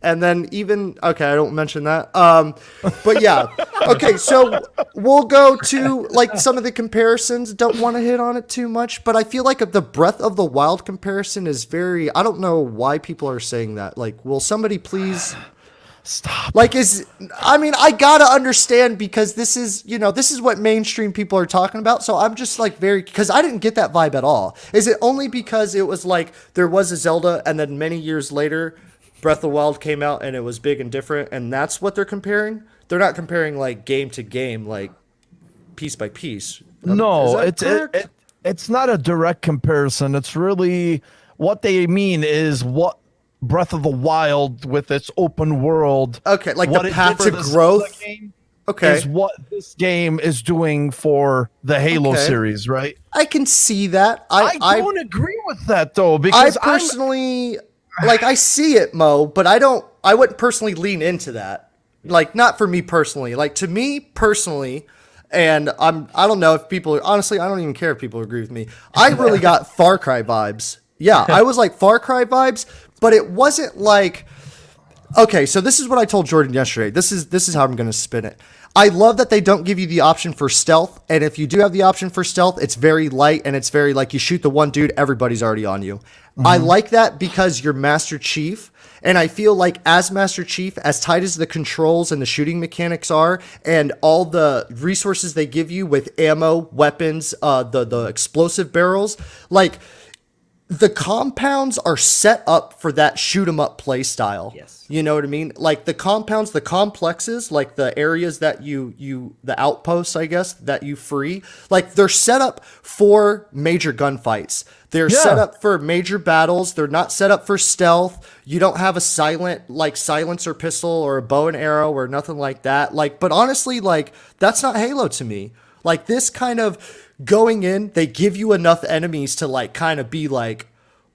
and then even, okay, I don't mention that. But yeah. Okay, so we'll go to like some of the comparisons. Don't want to hit on it too much, but I feel like the Breath of the Wild comparison is very, I don't know why people are saying that. Like, will somebody please stop? Like, I gotta understand, because this is what mainstream people are talking about. So I'm just like because I didn't get that vibe at all. Is it only because it was like there was a Zelda and then many years later Breath of the Wild came out and it was big and different, and that's what they're comparing? They're not comparing like game to game, like piece by piece. No, it's not a direct comparison. It's really what they mean is what Breath of the Wild with its open world. Okay, like the path to growth. Okay, is what this game is doing for the Halo series, right? I can see that. I don't agree with that though, because I personally like I see it, Mo, but I wouldn't personally lean into that. Like, not for me personally. Like, to me personally, and I don't know if people honestly, I don't even care if people agree with me. I really got Far Cry vibes. Yeah, I was like Far Cry vibes, but it wasn't like, okay, so this is what I told Jordan yesterday. This is how I'm going to spin it. I love that they don't give you the option for stealth, and if you do have the option for stealth, it's very light, and it's very like you shoot the one dude, everybody's already on you. Mm-hmm. I like that because you're Master Chief, and I feel like as Master Chief, as tight as the controls and the shooting mechanics are, and all the resources they give you with ammo, weapons, the explosive barrels, like the compounds are set up for that shoot 'em up play style. Yes. You know what I mean? Like the compounds, the complexes, like the areas that the outposts, I guess, that you free, like they're set up for major gunfights. They're set up for major battles. They're not set up for stealth. You don't have a silencer pistol or a bow and arrow or nothing like that. Like, but honestly, like that's not Halo to me. Like this kind of going in, they give you enough enemies to like kind of be like,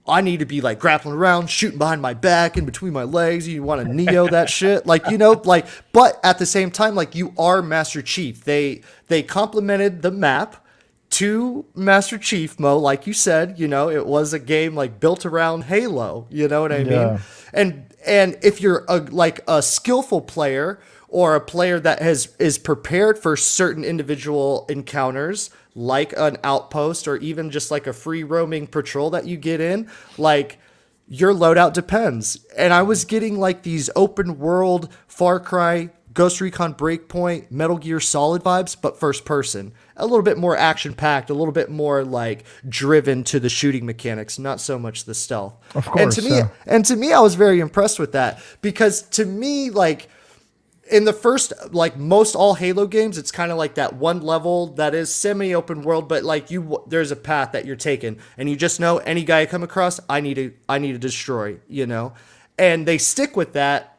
I need to be like grappling around, shooting behind my back, in between my legs. You want to Neo that shit, like, you know, like. But at the same time, like, you are Master Chief. They complemented the map to Master Chief, Mo, like you said. You know, it was a game like built around Halo. You know what I mean? And if you're a skillful player, or a player that is prepared for certain individual encounters, like an outpost or even just like a free roaming patrol that you get in, like, your loadout depends. And I was getting like these open world Far Cry, Ghost Recon Breakpoint, Metal Gear Solid vibes, but first person. A little bit more action packed, a little bit more like driven to the shooting mechanics, not so much the stealth. Of course. And to me, I was very impressed with that, because to me, like, in the first, like most all Halo games, it's kind of like that one level that is semi-open world, but like there's a path that you're taking, and you just know any guy I come across, I need to destroy, you know, and they stick with that,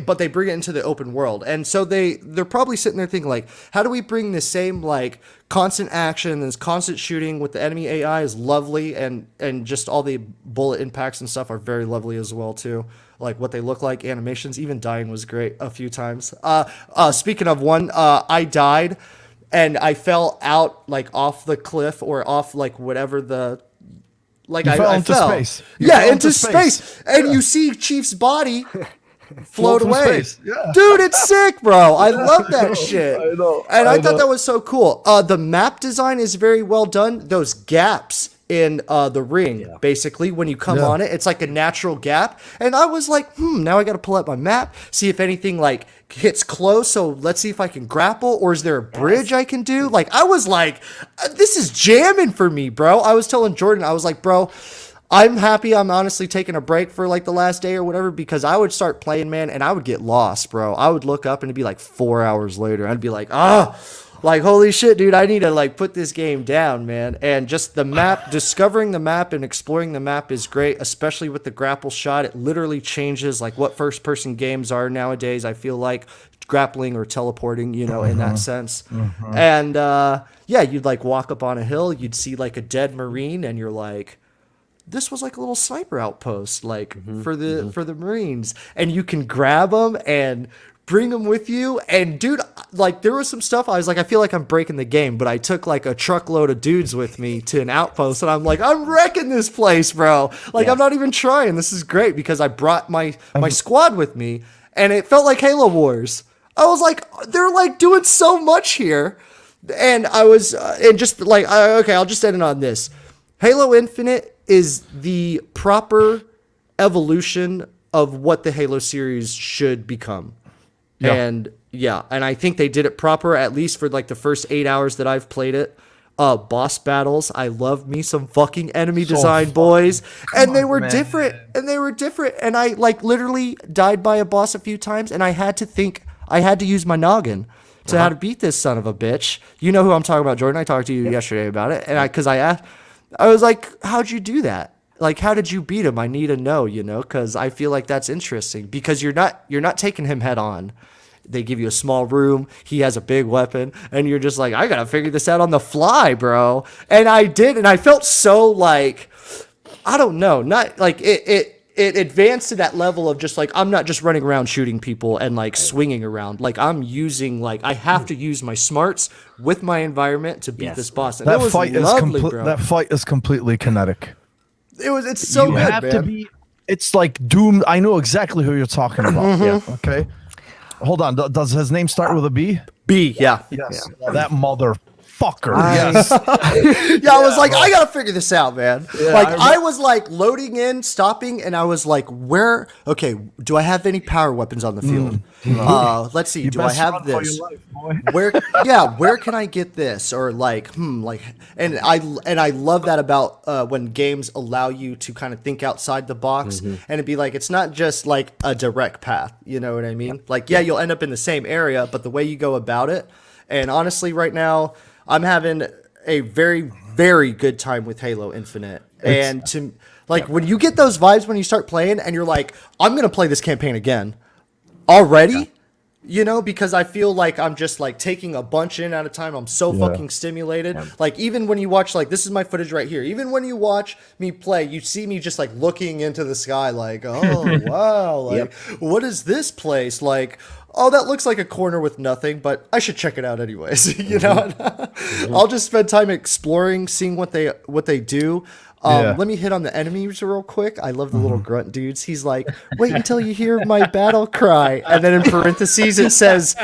but they bring it into the open world, and so they're probably sitting there thinking like, how do we bring the same like constant action and this constant shooting with the enemy AI is lovely, and just all the bullet impacts and stuff are very lovely as well too. Like what they look like, animations, even dying was great a few times. Speaking of one, I died and I fell out like off the cliff or off like whatever the, like I fell into space. Yeah, into space. And you see Chief's body float away. Yeah. Dude, it's sick, bro. I love that shit. I know. And I thought that was so cool. The map design is very well done. Those gaps in the ring, basically, when you come on it, it's like a natural gap. And I was like, now I got to pull up my map, see if anything like hits close. So let's see if I can grapple, or is there a bridge I can do? Like, I was like, this is jamming for me, bro. I was telling Jordan, I was like, bro, I'm happy I'm honestly taking a break for like the last day or whatever, because I would start playing, man, and I would get lost, bro. I would look up and it'd be like 4 hours later. I'd be like, like, holy shit, dude, I need to like put this game down, man. And just the map, discovering the map and exploring the map is great, especially with the grapple shot. It literally changes like what first person games are nowadays. I feel like grappling or teleporting, you know, in that sense. And you'd like walk up on a hill, you'd see like a dead Marine, and you're like, this was like a little sniper outpost, like for the Marines, and you can grab them and bring them with you. And dude, like, there was some stuff I was like, I feel like I'm breaking the game, but I took like a truckload of dudes with me to an outpost, and I'm like, I'm wrecking this place, bro. Like, I'm not even trying. This is great, because I brought my squad with me, and it felt like Halo Wars. I was like, they're like doing so much here. And I was and just like, okay, I'll just end it on this. Halo Infinite is the proper evolution of what the Halo series should become. And I think they did it proper, at least for like the first 8 hours that I've played it. Boss battles, I love me some fucking enemy design, boys. And they were different. And I like literally died by a boss a few times, and I had to use my noggin to how to beat this son of a bitch. You know who I'm talking about, Jordan. I talked to you yesterday about it, and I was like, how'd you do that? Like, how did you beat him? I need to know, you know, because I feel like that's interesting, because you're not taking him head on. They give you a small room. He has a big weapon, and you're just like, I gotta figure this out on the fly, bro. And I did, and I felt so like, I don't know, not like it advanced to that level of just like, I'm not just running around shooting people and like swinging around. Like, I'm using, like, I have to use my smarts with my environment to beat this boss. And that was fight lovely, is bro. that fight is completely kinetic. It's so you good, have man. to be. It's like Doom. I know exactly who you're talking about. Okay. Hold on. Does his name start with a B? B. Yeah. Yes. Yeah. That motherfucker. Yes. I was like, I gotta figure this out, man. Yeah, like, I was like loading in, stopping, and I was like, where? Okay, do I have any power weapons on the field? Let's see. Do I have this? Where can I get this? Or like, and I love that about when games allow you to kind of think outside the box, and it'd be like, it's not just like a direct path. You know what I mean? Like, you'll end up in the same area, but the way you go about it. And honestly, right now, I'm having a very, very good time with Halo Infinite. And to like, when you get those vibes when you start playing and you're like, I'm going to play this campaign again already, You know, because I feel like I'm just like taking a bunch in at a time. I'm so fucking stimulated. Like even when you watch, like this is my footage right here. Even when you watch me play, you see me just like looking into the sky, like, oh wow, like what is this place? Like, oh, that looks like a corner with nothing, but I should check it out anyways. You know, I'll just spend time exploring, seeing what they do. Let me hit on the enemies real quick. I love the little grunt dudes. He's like, wait until you hear my battle cry. And then in parentheses, it says,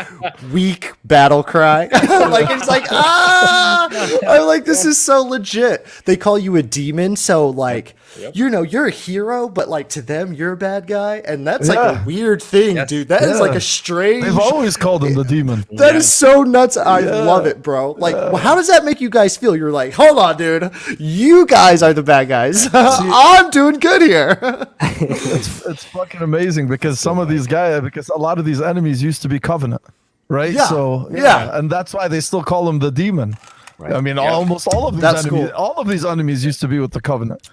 weak battle cry. Like, it's like, I'm like, this is so legit. They call you a demon. So, like, you know, you're a hero, but, like, to them, you're a bad guy. And that's, like, a weird thing, dude. That is, like, a strange... They've always called him the demon. That is so nuts. I love it, bro. Like, how does that make you guys feel? You're like, hold on, dude. You guys are the bad guys. I'm doing good here. It's fucking amazing because some of these guys, because a lot of these enemies used to be Covenant, right? Yeah. So and that's why they still call him the demon. Right. I mean, almost all of these enemies, all of these enemies used to be with the Covenant.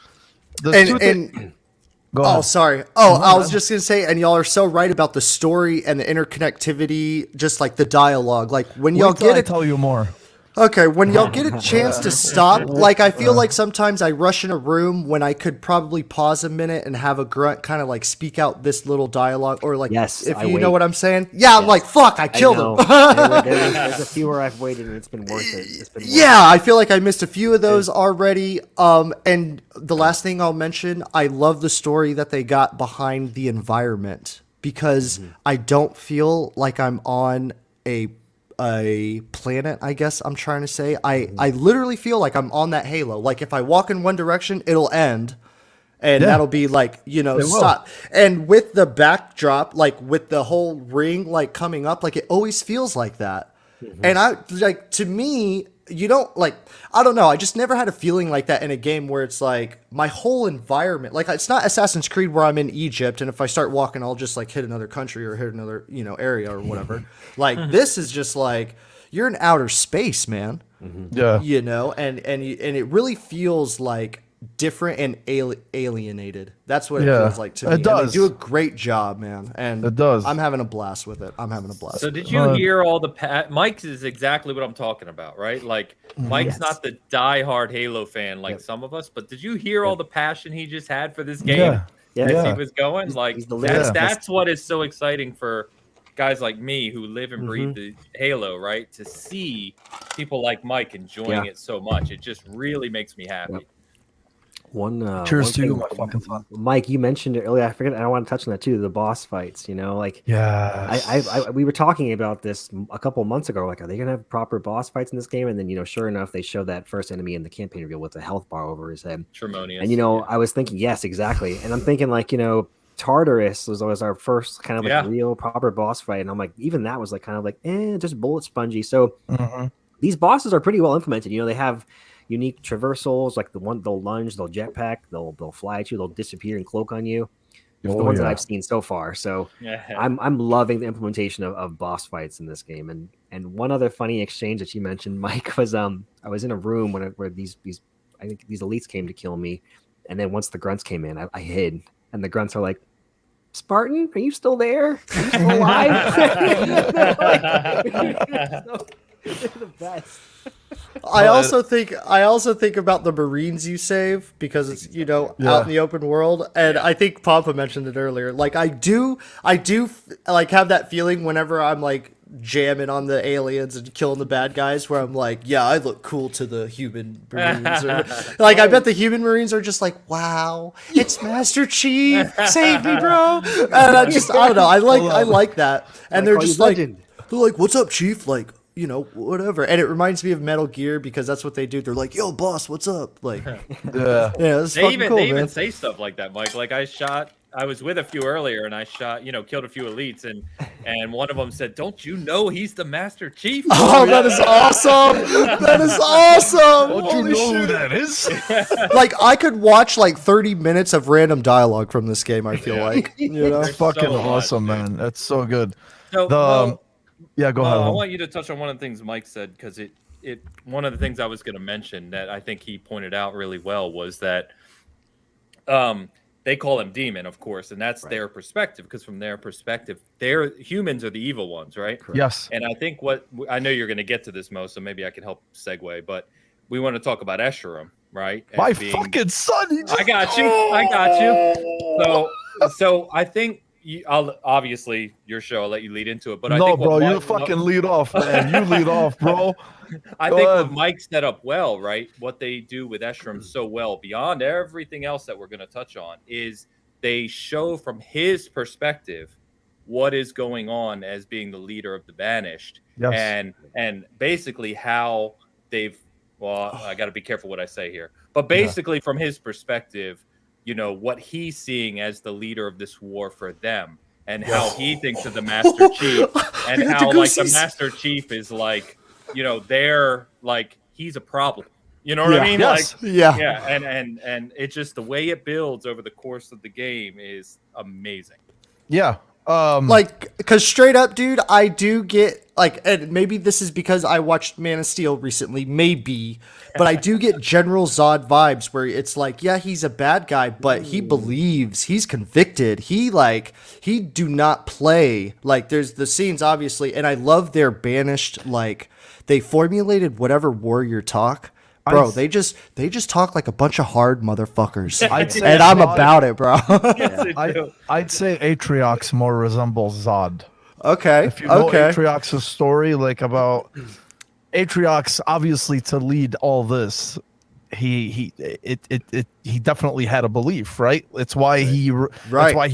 Oh, sorry. Oh, I was just gonna say, and y'all are so right about the story and the interconnectivity, just like the dialogue. Like when y'all get it, tell you more. Okay, when y'all get a chance to stop, like I feel like sometimes I rush in a room when I could probably pause a minute and have a grunt kind of like speak out this little dialogue, or like if you know what I'm saying. Yeah, I'm like, fuck, I killed him. There's a few where I've waited and it's been worth it. I feel like I missed a few of those already. And the last thing I'll mention, I love the story that they got behind the environment because I don't feel like I'm on a planet, I guess I'm trying to say. I literally feel like I'm on that halo. Like if I walk in one direction, it'll end. And that'll be like, you know, stop. And with the backdrop, like with the whole ring like coming up, like it always feels like that. And I like, to me, you don't like, I don't know. I just never had a feeling like that in a game where it's like my whole environment, like it's not Assassin's Creed where I'm in Egypt. And if I start walking, I'll just like hit another country or hit another, you know, area or whatever. Like this is just like, you're in outer space, man. Yeah. You know, and it really feels like different and alienated. That's what it feels like to me. It does. And they do a great job, man. And it does. I'm having a blast with it. So did you hear all the Mike's is exactly what I'm talking about, right? Like Mike's not the diehard Halo fan like some of us, but did you hear all the passion he just had for this game as he was going? Like that's what is so exciting for guys like me who live and breathe the Halo, right? To see people like Mike enjoying it so much. It just really makes me happy. Cheers to you, my fucking son. Mike, you mentioned it earlier. I forget. I want to touch on that too. The boss fights, you know, like we were talking about this a couple months ago. Like, are they gonna have proper boss fights in this game? And then, you know, sure enough, they showed that first enemy in the campaign reveal with a health bar over his head. Tremonious. And you know, I was thinking, yes, exactly. And I'm thinking, like, you know, Tartarus was always our first kind of like real proper boss fight, and I'm like, even that was like kind of like, just bullet spongy. So these bosses are pretty well implemented. You know, they have unique traversals, like the one they'll lunge, they'll jetpack, they'll fly at you, they'll disappear and cloak on you. The ones that I've seen so far. So I'm loving the implementation of boss fights in this game. And one other funny exchange that you mentioned, Mike, was I was in a room where these I think these elites came to kill me, and then once the grunts came in, I hid, and the grunts are like, Spartan, are you still there? Are you still alive? They're the best. I also think about the Marines you save because it's, you know, out in the open world. And I think Papa mentioned it earlier. Like I do like have that feeling whenever I'm like jamming on the aliens and killing the bad guys where I'm like, yeah, I look cool to the human Marines. Or, like I bet the human Marines are just like, wow, it's Master Chief, save me, bro. And I don't know. I like that. And they're just like, what's up, Chief? Like, you know, whatever. And it reminds me of Metal Gear because that's what they do. They're like, yo, boss, what's up? Like, it's they fucking cool, they man. even say stuff like that, Mike. Like I was with a few earlier and I shot, you know, killed a few elites and one of them said, don't you know he's the Master Chief? Oh, that is awesome. That is awesome. Don't you know who that is? Like I could watch like 30 minutes of random dialogue from this game, I feel like. You know? It's fucking awesome, man. That's so good. So, go ahead. I want you to touch on one of the things Mike said because one of the things I was going to mention that I think he pointed out really well was that they call him demon, of course, and that's their perspective, because from their perspective, their humans are the evil ones, right? Yes. And I think I know you're going to get to this, Mo, so maybe I can help segue, but we want to talk about Escharum, right? As My fucking son. I got you. So I think I'll obviously your show. I'll let you lead into it. But I think bro, you fucking lead off, man. You lead off, bro. I think what Mike set up well, right? What they do with Escharum so well, beyond everything else that we're going to touch on, is they show from his perspective what is going on as being the leader of the Banished, and basically how they've. Well, I got to be careful what I say here, but basically from his perspective, you know, what he's seeing as the leader of this war for them, and how he thinks of the Master Chief, and how like the Master Chief is like, you know, they're like, he's a problem. You know what I mean? Yes. Like, yeah. And it's just the way it builds over the course of the game is amazing. Yeah. Like, because straight up, dude, I do get, like, and maybe this is because I watched Man of Steel recently, maybe, but I do get General Zod vibes where it's like, yeah, he's a bad guy, but he believes, he's convicted. He do not play. Like, there's the scenes, obviously, and I love their Banished, like, they formulated whatever warrior talk. Bro, they just talk like a bunch of hard motherfuckers, and I'm about it, bro. I'd say Atriox more resembles Zod. Okay. If you know Atriox's story, like about Atriox, obviously to lead all this, he definitely had a belief, right? It's why it's why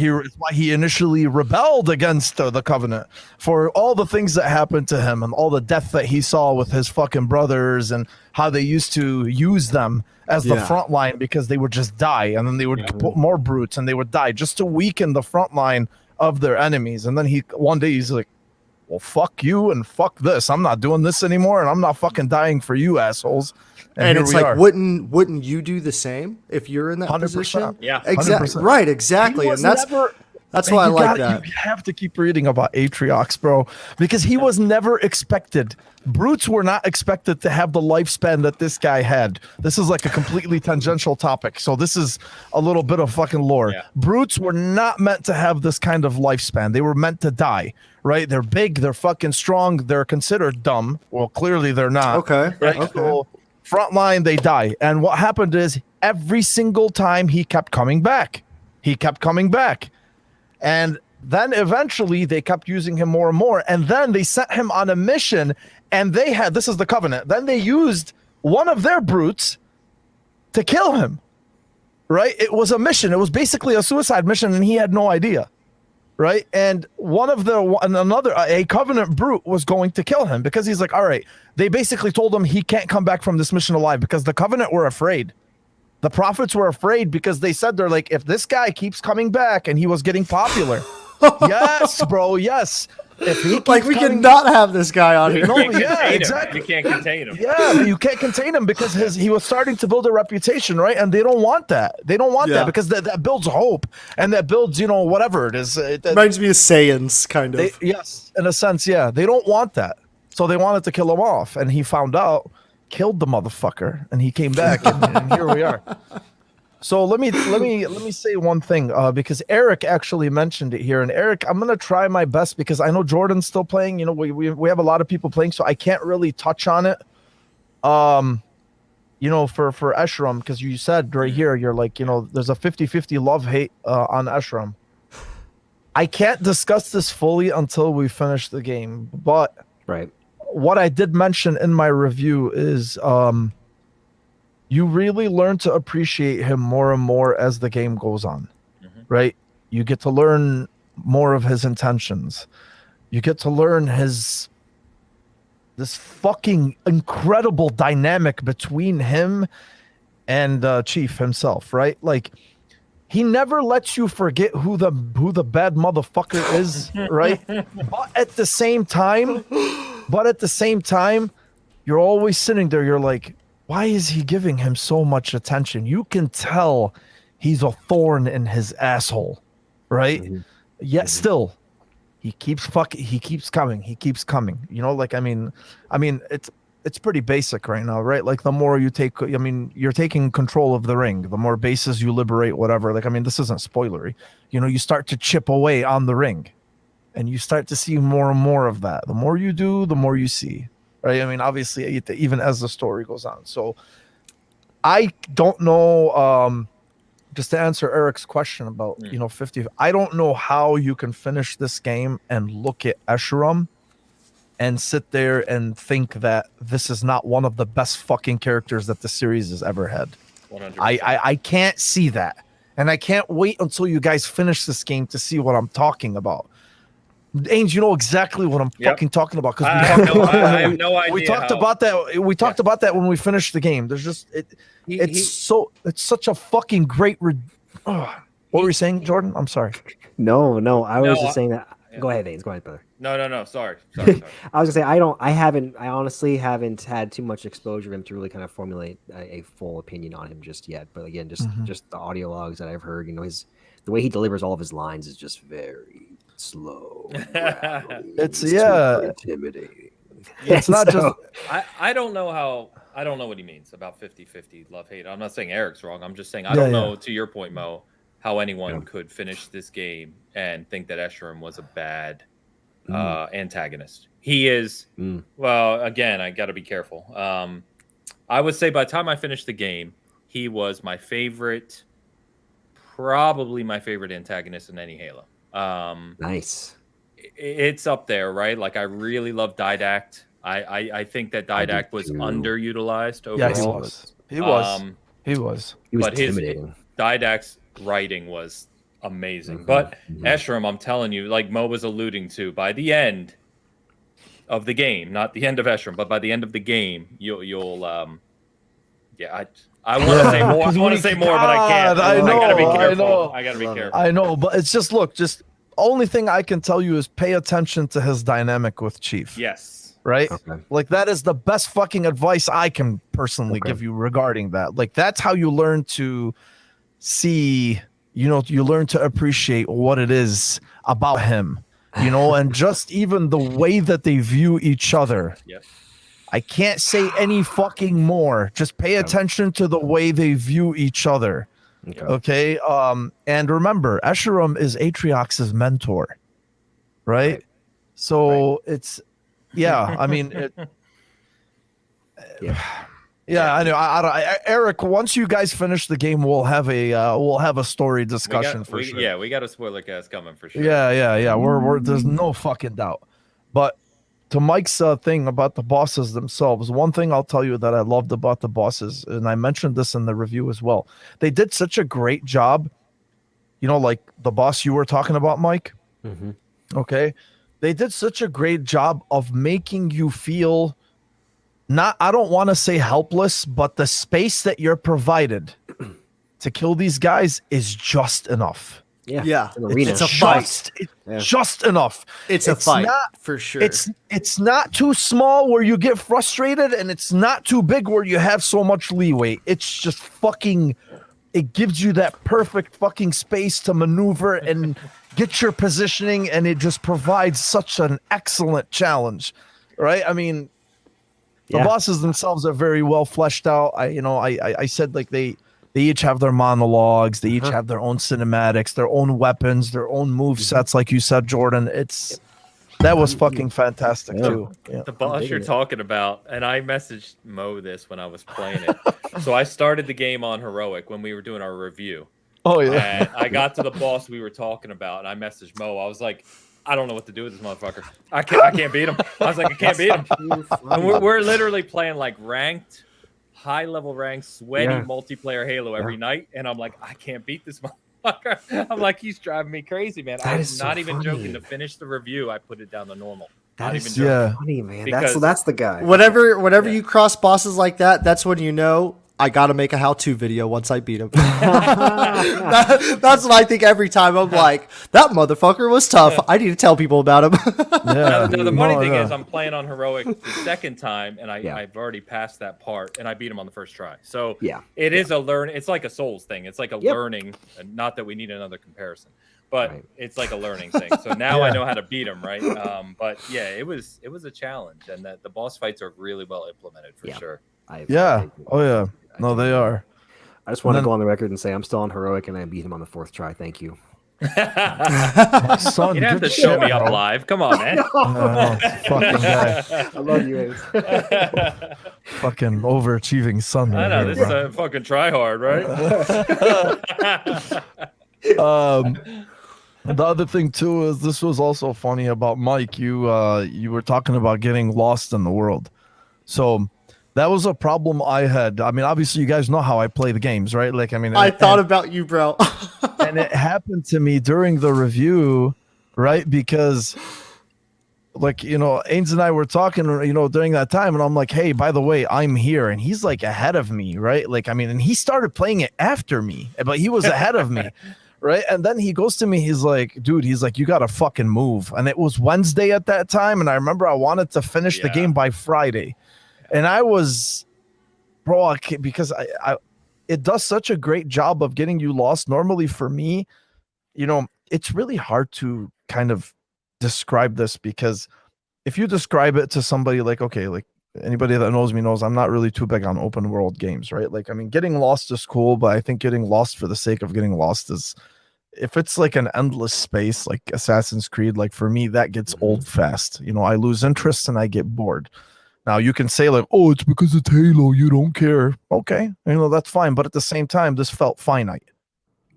he initially rebelled against the Covenant for all the things that happened to him and all the death that he saw with his fucking brothers and how they used to use them as the front line because they would just die, and then they would put more brutes and they would die just to weaken the front line of their enemies. And then one day he's like, well, fuck you and fuck this. I'm not doing this anymore, and I'm not fucking dying for you assholes. And it's like, wouldn't you do the same if you're in that 100%. position? Yeah, exactly. Right, exactly. And that's why I like that. You have to keep reading about Atriox, bro, because he was never expected. Brutes were not expected to have the lifespan that this guy had. This is like a completely tangential topic, so this is a little bit of fucking lore. Yeah. Brutes were not meant to have this kind of lifespan. They were meant to die, right? They're big, they're fucking strong, they're considered dumb. Well, clearly they're not. Okay. Right? Okay. So, frontline, they die. And what happened is every single time he kept coming back. And then eventually they kept using him more and more. And then they sent him on a mission, and this is the Covenant. Then they used one of their brutes to kill him, right? It was a mission. It was basically a suicide mission, and he had no idea, right? And a Covenant brute was going to kill him because he's like, all right, they basically told him he can't come back from this mission alive because the Covenant were afraid. The prophets were afraid because they said, they're like, if this guy keeps coming back, and he was getting popular. Yes, bro. Yes. If he we cannot have this guy on here. No, yeah, exactly. You can't contain him. Yeah, you can't contain him because he was starting to build a reputation, right? And they don't want that. They don't want that because that builds hope, and that builds, whatever it is. It reminds me of Saiyans, kind of. Yes, in a sense, yeah. They don't want that, so they wanted to kill him off, and he found out, killed the motherfucker, and he came back, and here we are. So let me say one thing, because Eric actually mentioned it here, and Eric, I'm gonna try my best because I know Jordan's still playing. We have a lot of people playing, so I can't really touch on it. For Escharum, because you said right here, you're like, there's a 50-50 love-hate on Escharum. I can't discuss this fully until we finish the game, but what I did mention in my review is you really learn to appreciate him more and more as the game goes on, right? You get to learn more of his intentions. You get to learn this fucking incredible dynamic between him and Chief himself, right? Like, he never lets you forget who the bad motherfucker is, right? But at the same time, you're always sitting there, you're like, why is he giving him so much attention? You can tell he's a thorn in his asshole, right? Yet still, he keeps coming. It's it's pretty basic right now, right? Like the more you take, I mean, you're taking control of the ring. The more bases you liberate, whatever. Like, I mean, this isn't spoilery. You know, you start to chip away on the ring, and you start to see more and more of that. The more you do, the more you see, right? I mean, obviously, even as the story goes on. So, I don't know. Just to answer Eric's question about 50, I don't know how you can finish this game and look at Escharum and sit there and think that this is not one of the best fucking characters that the series has ever had. 100%. I can't see that. And I can't wait until you guys finish this game to see what I'm talking about. Ains, you know exactly what I'm fucking talking about, because I have no idea. We talked about that. We talked about that when we finished the game. There's just it's such a fucking great. What were you saying, Jordan? I'm sorry. No, I was just saying that. Go ahead, Ains. Go ahead, brother. No. Sorry. I was gonna say I honestly haven't had too much exposure to him to really kind of formulate a full opinion on him just yet. But again, just the audio logs that I've heard, the way he delivers all of his lines is just very slow. It's intimidating. It's not just. I don't know what he means about 50-50 love-hate. I'm not saying Eric's wrong. I'm just saying I don't know, to your point, Mo, how anyone could finish this game and think that Escharum was a bad antagonist. He is, well, again, I got to be careful. I would say by the time I finished the game, he was my favorite, probably my favorite antagonist in any Halo. Nice. It's up there, right? Like, I really love Didact. I think that Didact was underutilized overall. Yeah, he was. He was intimidating. Didact's writing was amazing. But Escharum, I'm telling you, like Mo was alluding to, by the end of the game, not the end of Escharum, but by the end of the game, you'll I want to say more. I want to say more, but I can't. I gotta be careful. I gotta be careful. I know, but it's just only thing I can tell you is pay attention to his dynamic with Chief. Yes. Right? Okay. Like, that is the best fucking advice I can personally give you regarding that. Like, that's how you learn to see, you learn to appreciate what it is about him, and just even the way that they view each other. Yes. I can't say any fucking more. Just pay attention to the way they view each other. Okay. And remember, Escharum is Atriox's mentor, right? So it's, I mean, I know. Eric, once you guys finish the game, we'll have a story discussion for sure. Yeah, we got a spoiler cast coming for sure. Yeah. We're there's no fucking doubt. But to Mike's thing about the bosses themselves, one thing I'll tell you that I loved about the bosses, and I mentioned this in the review as well, they did such a great job, like the boss you were talking about, Mike. Okay. They did such a great job of making you feel I don't want to say helpless, but the space that you're provided to kill these guys is just enough. Yeah. It's a fight. Just enough. It's a fight for sure. It's not too small where you get frustrated, and it's not too big where you have so much leeway. It's just fucking. It gives you that perfect fucking space to maneuver and get your positioning, and it just provides such an excellent challenge, right? I mean, the bosses themselves are very well fleshed out. I said, like, they each have their monologues. They each have their own cinematics, their own weapons, their own move sets. Like you said, Jordan, that was fucking fantastic too. Yeah. The boss you're talking about, and I messaged Mo this when I was playing it. So I started the game on heroic when we were doing our review. Oh yeah. And I got to the boss we were talking about, and I messaged Mo. I was like, I don't know what to do with this motherfucker. I can't beat him. I was like, I can't beat him. And we're literally playing like ranked, high-level ranked, sweaty multiplayer Halo every night, and I'm like, I can't beat this motherfucker. I'm like, he's driving me crazy, man. I'm not even joking. To finish the review, I put it down to normal. That is so funny, man. That's the guy. Whenever you cross bosses like that, that's when I gotta make a how-to video once I beat him. That's what I think every time. I'm like, that motherfucker was tough. I need to tell people about him. Yeah. Now, the funny thing yeah. is, I'm playing on heroic the second time, and I've already passed that part, and I beat him on the first try. So it is a learn. It's like a Souls thing. It's like a learning. And not that we need another comparison, but it's like a learning thing. So now I know how to beat him, right? But yeah, it was a challenge, and that the boss fights are really well implemented for sure. Oh yeah. No, they are. I just want to go on the record and say I'm still on heroic, and I beat him on the 4th try. Thank you. Son, You don't have to show me up live. Come on, man. Fucking guy. I love you, Ace. Fucking overachieving son. I know, Right this here, is a fucking try hard, right? The other thing too is this was also funny about Mike. You were talking about getting lost in the world. So that was a problem I had. I mean, obviously you guys know how I play the games, right? Like, I mean, I thought about you, bro. and it happened to me during the review, right? Because like, you know, Ains and I were talking, you know, during that time, and I'm like, hey, by the way, I'm here, and he's like ahead of me, right? Like, I mean, and he started playing it after me, but he was ahead of me. Right. And then he goes to me, he's like, dude, he's like, you got to fucking move. And it was Wednesday at that time. And I remember I wanted to finish the game by Friday. And I was, bro, because it does such a great job of getting you lost. Normally for me, you know, it's really hard to kind of describe this, because if you describe it to somebody like, okay, like anybody that knows me knows I'm not really too big on open world games, right? Like, I mean, getting lost is cool, but I think getting lost for the sake of getting lost is, if it's like an endless space, like Assassin's Creed, like for me, that gets old fast. You know, I lose interest and I get bored. Now you can say like, oh, it's because it's Halo, you don't care. Okay, you know, that's fine. But at the same time, this felt finite.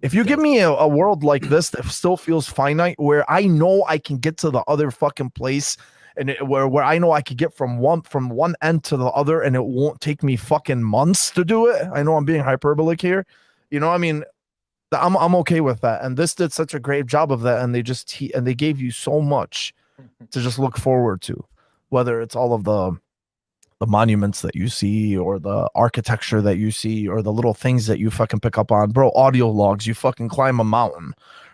If you give me a world like this that still feels finite, where I know I can get to the other fucking place, and where I know I could get from one end to the other, and it won't take me fucking months to do it. I know I'm being hyperbolic here. You know, I mean, I'm okay with that. And this did such a great job of that, and they gave you so much to just look forward to, whether it's all of the monuments that you see, or the architecture that you see, or the little things that you fucking pick up on. Bro, audio logs, you fucking climb a mountain,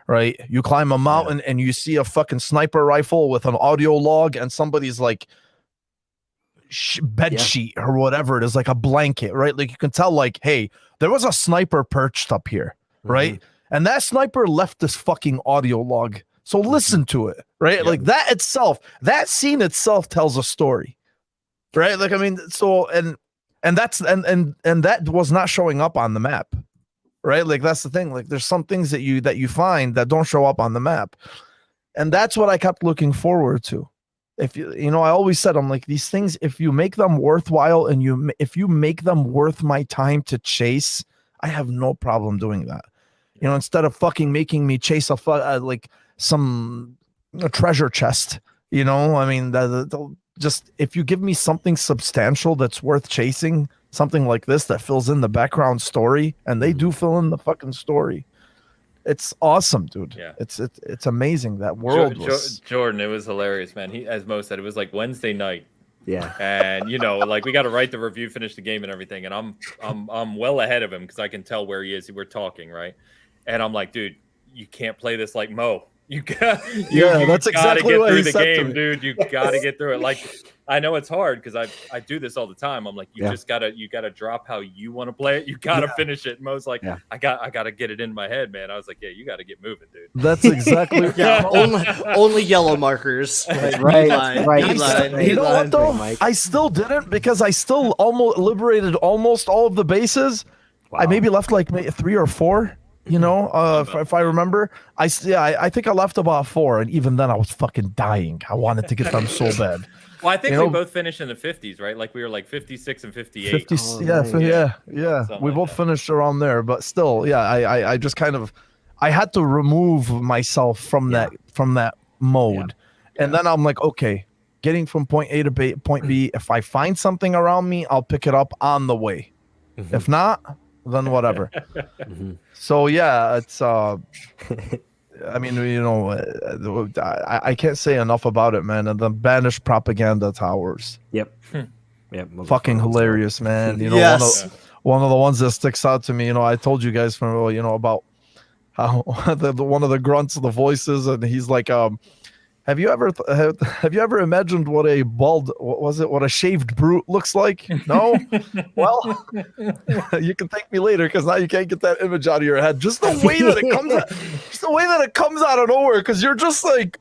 right? You climb a mountain and you see a fucking sniper rifle with an audio log, and somebody's like bed sheet or whatever it is, like a blanket, right? Like you can tell, like, hey, there was a sniper perched up here, right? And that sniper left this fucking audio log. So listen to it, right? Like that itself, that scene itself tells a story. Right, like, I mean, so and that's and that was not showing up on the map, right? Like, that's the thing. Like, there's some things that you find that don't show up on the map, and that's what I kept looking forward to. If you know, I always said, I'm like, these things, if you make them worthwhile, and if you make them worth my time to chase, I have no problem doing that. You know, instead of fucking making me chase a treasure chest. You know, I mean, just if you give me something substantial that's worth chasing, something like this that fills in the background story, and they do fill in the fucking story, it's awesome, dude. Yeah, it's amazing. That world was Jordan. It was hilarious, man. He, as Mo said, it was like Wednesday night. Yeah, and you know, like we got to write the review, finish the game, and everything. And I'm well ahead of him because I can tell where he is. We're talking, right? And I'm like, dude, you can't play this like Mo. You got, that's exactly what he said to me. Dude. You got to get through it. Like, I know it's hard because I do this all the time. I'm like, you gotta drop how you want to play it. You gotta finish it. And Mo's like, I gotta get it in my head, man. I was like, yeah, you gotta get moving, dude. That's exactly only yellow markers. Right. You know what though? I still didn't, because I still almost liberated almost all of the bases. Wow. I maybe left like 3 or 4. You know, if I remember, I think I left about 4, and even then I was fucking dying. I wanted to get them so bad. Well, I think we both finished in the 50s, right? Like we were like 56 and 58. 50, yeah. We both finished around there, but still, I just kind of, I had to remove myself from that mode, and then I'm like, okay, getting from point A to point B. If I find something around me, I'll pick it up on the way. If not, then whatever. So yeah, it's I mean, you know, I can't say enough about it, man. And the banished propaganda towers. Yep. Fucking hilarious, man. You know, one of the ones that sticks out to me. You know, I told you guys from about how the one of the grunts of the voices, and he's like, have you ever imagined what a shaved brute looks like? No. Well, you can thank me later because now you can't get that image out of your head. Just the way that it comes out of nowhere, because you're just like,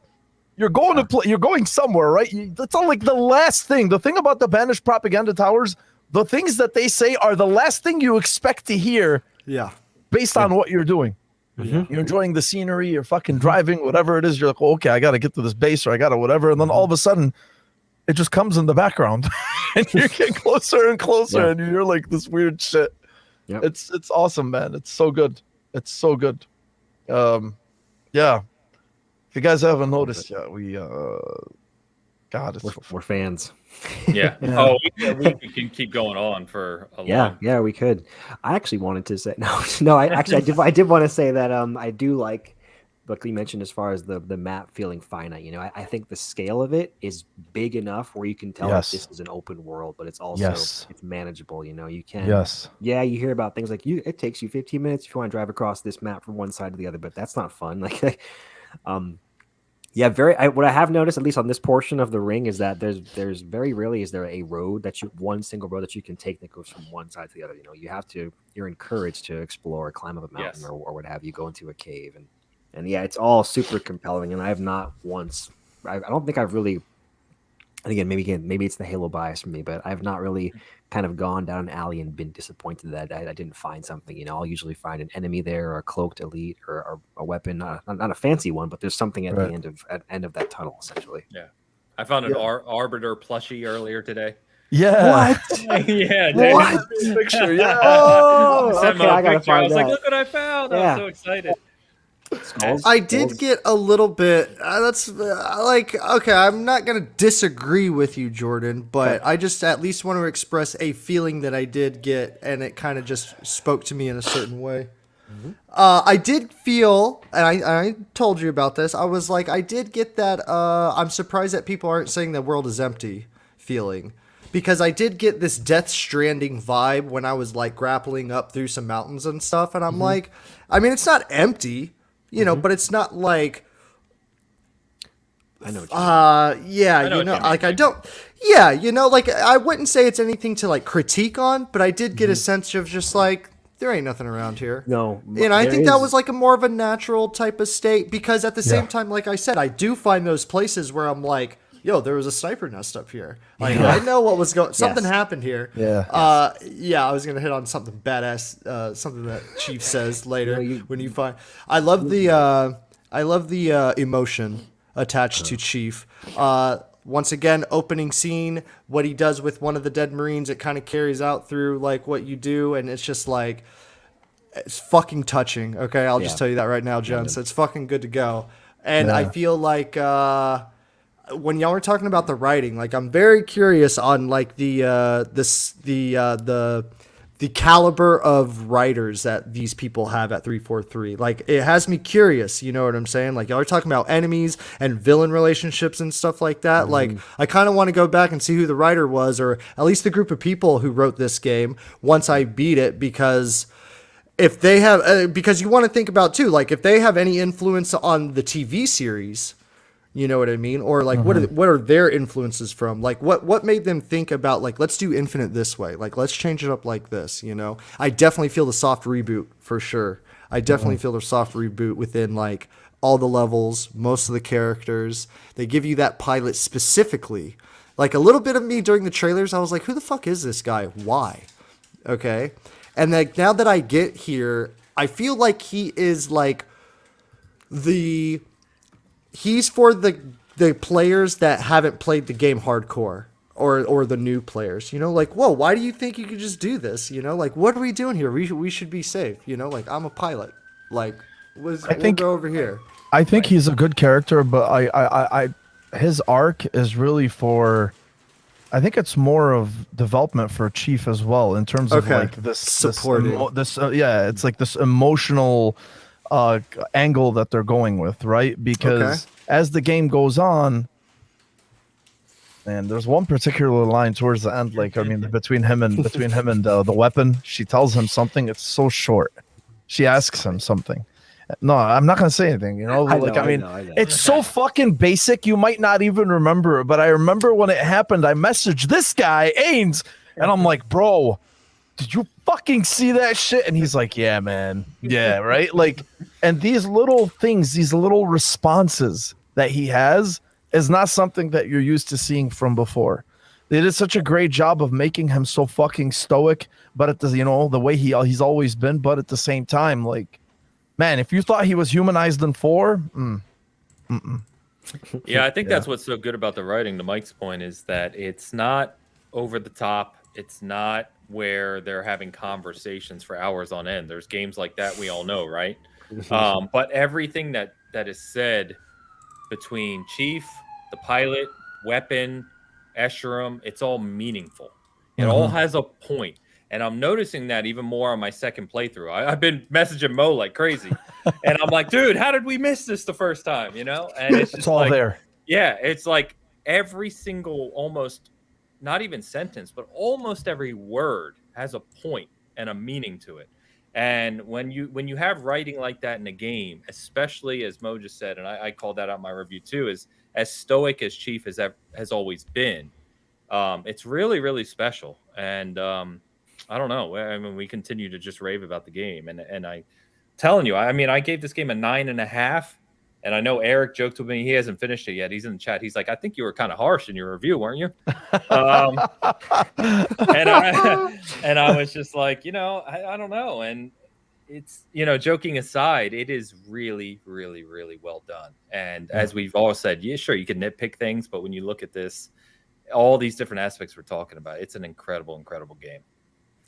you're going somewhere, right? That's all like the last thing. The thing about the banished propaganda towers, the things that they say are the last thing you expect to hear. Yeah. Based on what you're doing. Mm-hmm. You're enjoying the scenery, you're fucking driving, whatever it is. You're like, oh, okay, I got to get to this base, or I got to whatever. And then all of a sudden, it just comes in the background, and you get closer and closer, and you're like this weird shit. Yep. It's awesome, man. It's so good. It's so good. Yeah. If you guys haven't noticed yet, we're fans. Yeah. Oh, we can keep going on for a long. Yeah, we could. I actually wanted to say I did want to say that I do like what you mentioned as far as the map feeling finite. You know, I think the scale of it is big enough where you can tell that this is an open world, but it's also it's manageable. You know, you can you hear about things like it takes you 15 minutes if you want to drive across this map from one side to the other, but that's not fun. Like what I have noticed, at least on this portion of the ring, is that there's very rarely is there a road one single road that you can take that goes from one side to the other. You know, you're encouraged to explore, climb up a mountain or what have you, go into a cave, and it's all super compelling. And I have not once, I don't think I've really, and maybe it's the Halo bias for me, but I've not really kind of gone down an alley and been disappointed that I didn't find something. You know, I'll usually find an enemy there, or a cloaked elite, or a weapon, not a fancy one, but there's something at the end of that tunnel, essentially. Yeah, I found an Arbiter plushie earlier today. Yeah. What? Yeah. What? Picture. Yeah. Oh, okay. I gotta find I was that. like, look what I found! I was so excited. I did get a little bit. Okay, I'm not gonna disagree with you, Jordan, but I just at least want to express a feeling that I did get, and it kind of just spoke to me in a certain way. I did feel, and I told you about this. I was like, I did get that. I'm surprised that people aren't saying the world is empty feeling, because I did get this Death Stranding vibe when I was like grappling up through some mountains and stuff, and I'm like, I mean, it's not empty. You know, but it's not like, I know what you mean. like I don't, like I wouldn't say it's anything to like critique on, but I did get a sense of just like, there ain't nothing around here. No. And I think that was like a more of a natural type of state, because at the same time, like I said, I do find those places where I'm like, yo, there was a sniper nest up here. Like, I know what was going. Something happened here. Yeah. I was gonna hit on something badass. Something that Chief says later when you find. I love the emotion attached to Chief. Once again, opening scene, what he does with one of the dead Marines, it kind of carries out through like what you do, and it's just like, it's fucking touching. Okay, I'll just tell you that right now, gents. It's fucking good to go. And I feel like when y'all were talking about the writing, like I'm very curious on like the caliber of writers that these people have at 343. Like it has me curious, you know what I'm saying? Like y'all are talking about enemies and villain relationships and stuff like that. Like I kind of want to go back and see who the writer was, or at least the group of people who wrote this game once I beat it, because if they have, because you want to think about too, like if they have any influence on the TV series. You know what I mean? Or like, what are their influences from? Like, what made them think about like, let's do Infinite this way. Like, let's change it up like this. You know, I definitely feel the soft reboot for sure. I definitely feel the soft reboot within like all the levels, most of the characters. They give you that pilot specifically. Like a little bit of me during the trailers, I was like, who the fuck is this guy? Why? Okay. And like now that I get here, I feel like he is like he's for the players that haven't played the game hardcore, or the new players, you know, like, whoa, why do you think you could just do this? You know, like, what are we doing here? We should be safe. You know, like I'm a pilot. Like, we'll go over here. I think he's a good character, but I his arc is really for, I think it's more of development for Chief as well, in terms of like this supporting it's like this emotional angle that they're going with, right? Because as the game goes on, And there's one particular line towards the end, like I mean, between him and the weapon. She tells him something. It's so short. She asks him something. No, I'm not gonna say anything. You know, I like know. it's so fucking basic. You might not even remember it, but I remember when it happened. I messaged this guy Ains, and I'm like, bro, did you fucking see that shit? And he's like, yeah, man, yeah, right. Like, and these little things, these little responses that he has is not something that you're used to seeing from before. They did such a great job of making him so fucking stoic, but at the, you know, the way he's always been, but at the same time, like, man, if you thought he was humanized in 4, Yeah, I think that's what's so good about the writing, to Mike's point, is that it's not over the top. It's not where they're having conversations for hours on end. There's games like that we all know, right? But everything that is said between Chief, the pilot, Weapon, Esherim, it's all meaningful. It all has a point. And I'm noticing that even more on my second playthrough. I've been messaging Mo like crazy. And I'm like, dude, how did we miss this the first time? You know? And it's just all like, there. Yeah, it's like every single, almost not even sentence, but almost every word has a point and a meaning to it. And when you have writing like that in a game, especially as Mo just said, and I called that out in my review too, is as stoic as Chief has always been. It's really, really special. And I don't know. I mean, we continue to just rave about the game, and I telling you, I mean, I gave this game a 9.5, and I know Eric joked with me he hasn't finished it yet. He's in the chat. He's like, I think you were kind of harsh in your review, weren't you? And I was just like, you know, I don't know. And it's, you know, joking aside, it is really, really, really well done. And as we've all said, yeah, sure, you can nitpick things, but when you look at this, all these different aspects we're talking about, it's an incredible, incredible game.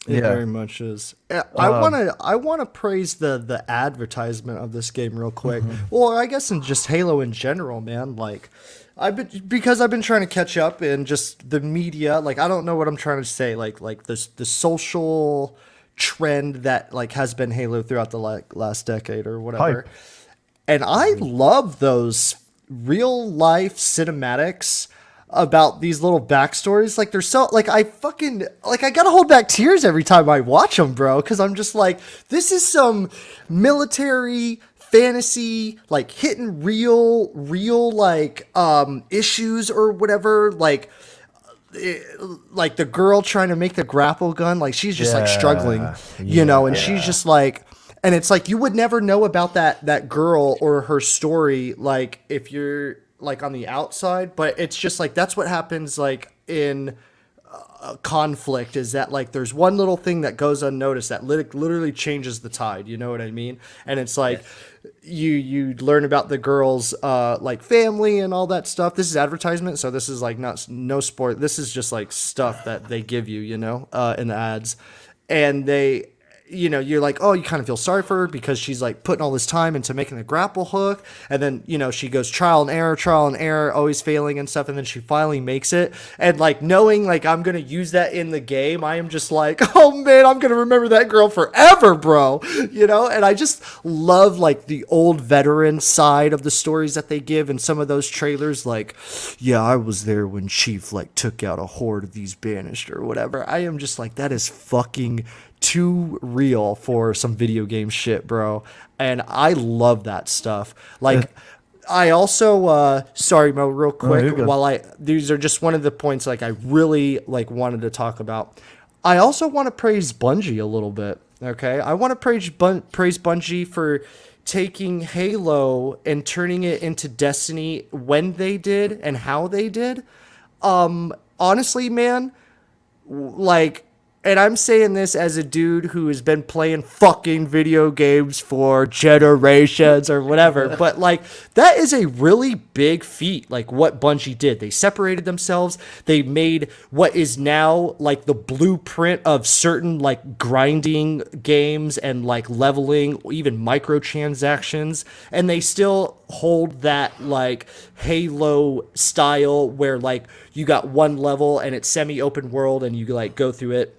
It very much is. I wanna praise the advertisement of this game real quick. Well, I guess in just Halo in general, man. Like, I've been trying to catch up in just the media. Like, I don't know what I'm trying to say. Like the social trend that like has been Halo throughout the last decade or whatever. Hype. And I love those real life cinematics about these little backstories. Like, they're so, like, I gotta hold back tears every time I watch them, bro, because I'm just like, this is some military fantasy, like, hitting real like issues or whatever. Like the girl trying to make the grapple gun, like, she's just like struggling, you know, and she's just like, and it's like, you would never know about that girl or her story, like, if you're like on the outside, but it's just like, that's what happens like in conflict, is that like there's one little thing that goes unnoticed that literally changes the tide, you know what I mean? And it's like, you learn about the girl's like family and all that stuff. This is advertisement, so this is like no sport, this is just like stuff that they give you, you know, in the ads. And they, you know, you're like, oh, you kind of feel sorry for her because she's like putting all this time into making the grapple hook. And then, you know, she goes trial and error, always failing and stuff. And then she finally makes it. And like, knowing like I'm going to use that in the game, I am just like, oh man, I'm going to remember that girl forever, bro. You know, and I just love like the old veteran side of the stories that they give in some of those trailers. Like, yeah, I was there when Chief like took out a horde of these banished or whatever. I am just like, that is fucking too real for some video game shit, bro. And I love that stuff. Like, I also sorry, Mo, real quick, these are just one of the points like I really like wanted to talk about. I also want to praise Bungie a little bit. Okay, I want to praise Bungie for taking Halo and turning it into Destiny when they did and how they did. Honestly, man, like, and I'm saying this as a dude who has been playing fucking video games for generations or whatever, but like, that is a really big feat, like what Bungie did. They separated themselves. They made what is now like the blueprint of certain like grinding games and like leveling, even microtransactions, and they still hold that like Halo style where like you got one level and it's semi-open world and you like go through it.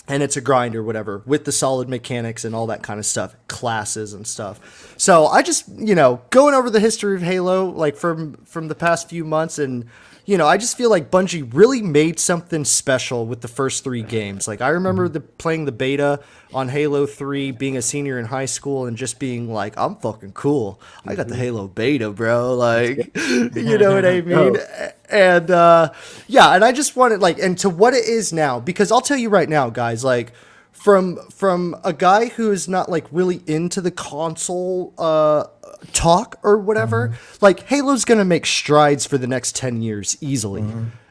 and it's a grind or whatever with the solid mechanics and all that kind of stuff, classes and stuff. So I just, going over the history of Halo, like from the past few months, and I just feel like Bungie really made something special with the first 3 games. Like, I remember playing the beta on Halo 3, being a senior in high school, and just being like, I'm fucking cool. I got the Halo beta, bro. Like, you know what I mean? And, and I just wanted, like, and to what it is now, because I'll tell you right now, guys, like, from a guy who is not, like, really into the console, talk or whatever, like Halo's gonna make strides for the next 10 years easily.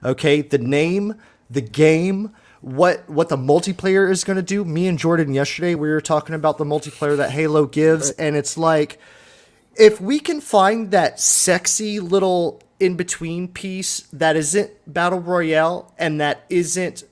Okay, the name, the game, what the multiplayer is gonna do. Me and Jordan yesterday, we were talking about the multiplayer that Halo gives, and it's like, if we can find that sexy little in-between piece that isn't battle royale and that isn't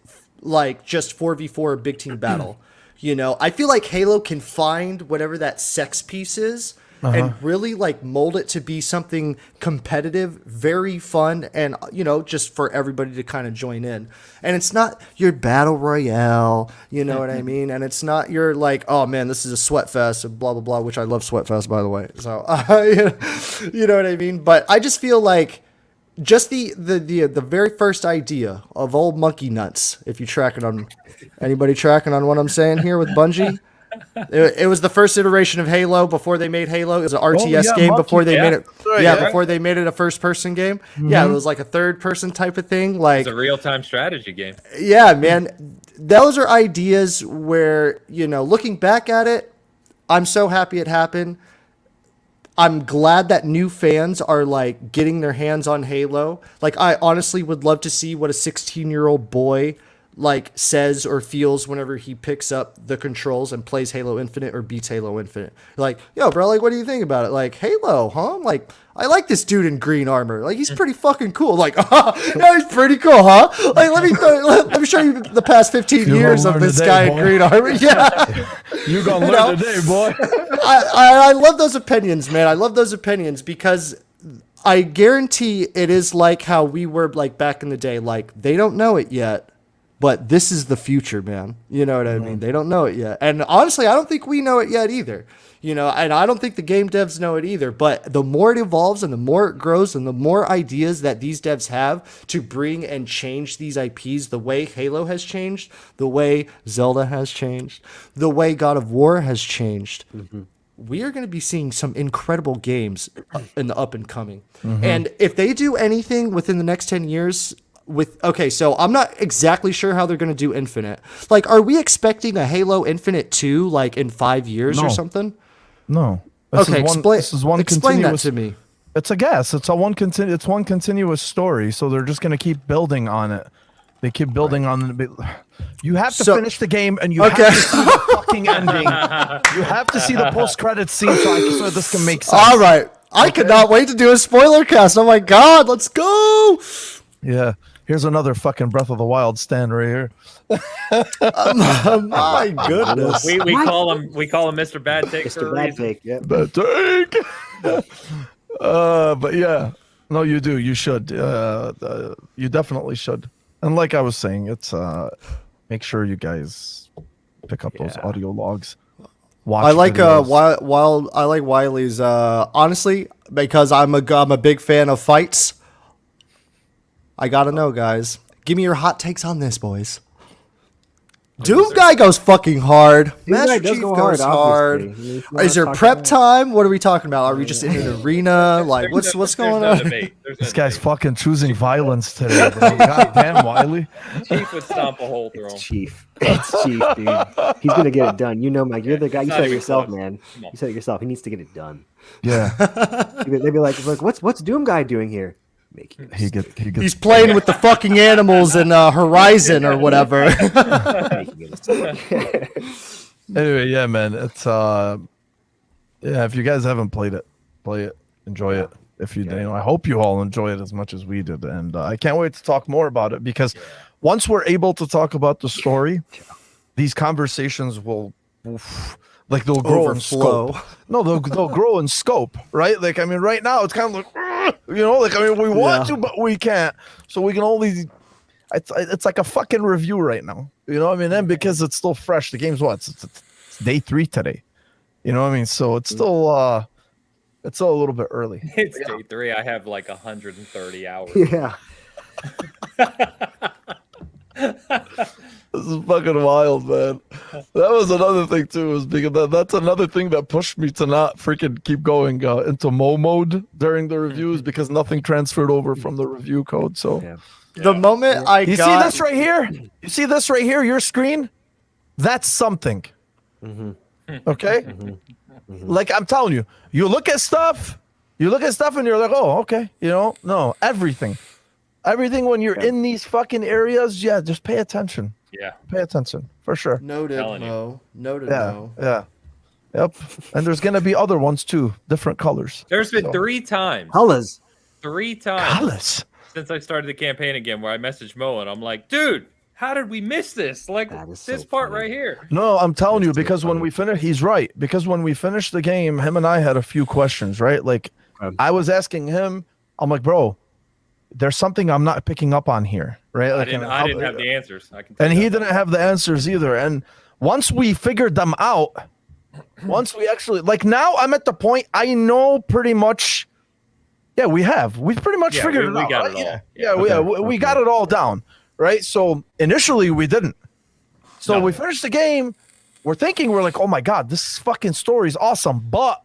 like just 4v4 or big team battle, I feel like Halo can find whatever that sex piece is and really like mold it to be something competitive, very fun, and just for everybody to kind of join in. And it's not your battle royale, you know what I mean? And it's not your like, oh man, this is a sweat fest and blah blah blah, which I love sweat fest, by the way. So you know what I mean? But I just feel like just the very first idea of old Monkey Nuts, if you tracking on anybody tracking on what I'm saying here with Bungie. It was the first iteration of Halo before they made Halo. It was an RTS game before they made it. Before they made it a first-person game. Yeah, it was like a third-person type of thing. Like, it's a real-time strategy game. Yeah, man. Those are ideas where, looking back at it, I'm so happy it happened. I'm glad that new fans are like getting their hands on Halo. Like, I honestly would love to see what a 16-year-old boy like says or feels whenever he picks up the controls and plays Halo Infinite or beats Halo Infinite. Like, yo, bro, like, what do you think about it? Like, Halo, huh? Like, I like this dude in green armor. Like, he's pretty fucking cool. Like, yeah, he's pretty cool, huh? Like, let me show you the past 15 years of this guy in green armor. Yeah. You gonna learn today, boy. I love those opinions, man. I love those opinions because I guarantee it is like how we were like back in the day. Like, they don't know it yet, but this is the future, man. You know what I mean? They don't know it yet. And honestly, I don't think we know it yet either. And I don't think the game devs know it either. But the more it evolves and the more it grows and the more ideas that these devs have to bring and change these IPs, the way Halo has changed, the way Zelda has changed, the way God of War has changed, we are going to be seeing some incredible games in the up and coming. And if they do anything within the next 10 years, so I'm not exactly sure how they're going to do Infinite. Like, are we expecting a Halo Infinite 2 like in 5 years or something? No. Explain continuous, that to me. It's a guess. It's one continuous story, so they're just going to keep building on it. They keep building on it. You have to finish the game, and you have to see the fucking ending. You have to see the post-credits scene so this can make sense. All right. I could not wait to do a spoiler cast. Oh my god, let's go! Yeah. Here's another fucking Breath of the Wild stand right here. My goodness. We call him Mr. Bad Take. Mr. Bad Take, yeah. Bad Take. But yeah. No, you do. You should. You definitely should. And like I was saying, it's make sure you guys pick up those audio logs. I like I like Wiley's honestly, because I'm a big fan of fights. I gotta know, guys. Give me your hot takes on this, boys. Doom guy goes fucking hard. Master Chief goes hard. Is there prep time? What are we talking about? Are we just in an arena? Like, what's going on? This guy's fucking choosing violence today, bro. God damn, Wiley. Chief would stomp a hole through him. Chief, dude. He's gonna get it done. You know, Mike. You're the guy. You said it yourself, man. You said it yourself. He needs to get it done. Yeah. They'd be like, what's Doom guy doing here? He's playing with the fucking animals in Horizon or whatever. Anyway, yeah, man. It's if you guys haven't played it, play it, enjoy it. If you I hope you all enjoy it as much as we did, and I can't wait to talk more about it because once we're able to talk about the story, these conversations will. Like they'll grow in scope. No, they'll grow in scope, right? Like, I mean, right now it's kind of like, we want to, but we can't. So we can only it's like a fucking review right now. You know what I mean? And because it's still fresh, the game's what? It's day 3 today. You know what I mean? So it's still a little bit early. It's day 3. I have like 130 hours. Yeah. This is fucking wild, man. That was another thing too, is because that's another thing that pushed me to not freaking keep going into Mo mode during the reviews because nothing transferred over from the review code. So The moment I you got... see this right here? You see this right here? Your screen? That's something. Okay? Like I'm telling you, you look at stuff and you're like, oh, okay. You know, no, everything when you're in these fucking areas, just pay attention. Yeah. Pay attention for sure. Noted, Telling you. Mo. Noted, Yeah, Mo. yeah. Yep. And there's gonna be other ones too, different colors. There's been So- 3 times. Colors. 3 times Colors. since I started the campaign again where I messaged Mo and I'm like, dude, how did we miss this? Like That is this so part funny. right here. No, I'm telling you, That's so because when funny. we finish, he's right. Because when we finished the game, him and I had a few questions, right? Like, I was asking him, I'm like, bro, there's something I'm not picking up on here, right? I Like, didn't have the answers. I can tell and you he that. didn't have the answers either. And once we figured them out, once we actually, like, now I'm at the point I know pretty much. Yeah, we've pretty much Yeah, figured we it out. got right? it all. Yeah, Yeah. we got it all down, right? So initially we didn't. So No. we finished the game. We're thinking, we're like, oh my god, this fucking story is awesome, but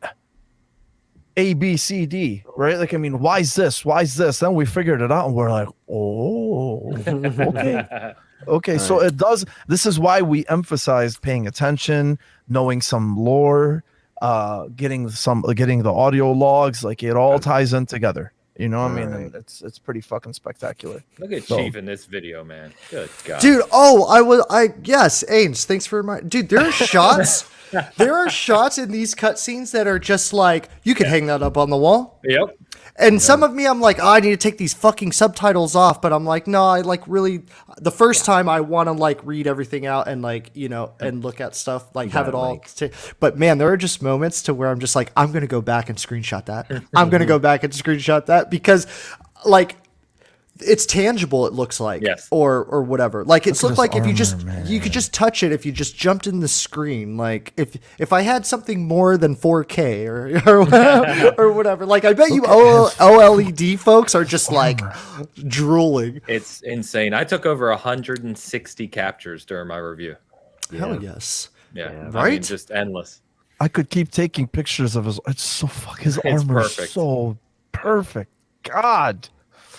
A, B, C, D, right? Like, I mean, why is this? Why is this? Then we figured it out, and we're like, oh, okay. Okay, so it does. This is why we emphasize paying attention, knowing some lore, getting the audio logs. Like it all ties in together. You know what I mean? And it's pretty fucking spectacular. Look at So- Chief in this video, man. Good God. Dude, yes, Ains, thanks for reminding. Dude, there are shots. There are shots in these cutscenes that are just like, you could hang that up on the wall. Yep. And some of me, I'm like, I need to take these fucking subtitles off. But I'm like, no, I like really, the first time I want to like read everything out and like, you know, and look at stuff, like have it all. But man, there are just moments to where I'm just like, I'm going to go back and screenshot that. I'm going to go back and screenshot that because like, it's tangible, it looks like. Yes. Or whatever. Like it's Look at looked like this if you armor, you could just touch it if you just jumped in the screen. Like if I had something more than 4K or whatever. Like I bet you OLED folks are just like drooling. It's insane. I took over 160 captures during my review. Hell yes. Yeah. Yeah. I mean, Right? just endless. I could keep taking pictures of his. It's so his It's armor is perfect. so perfect. God.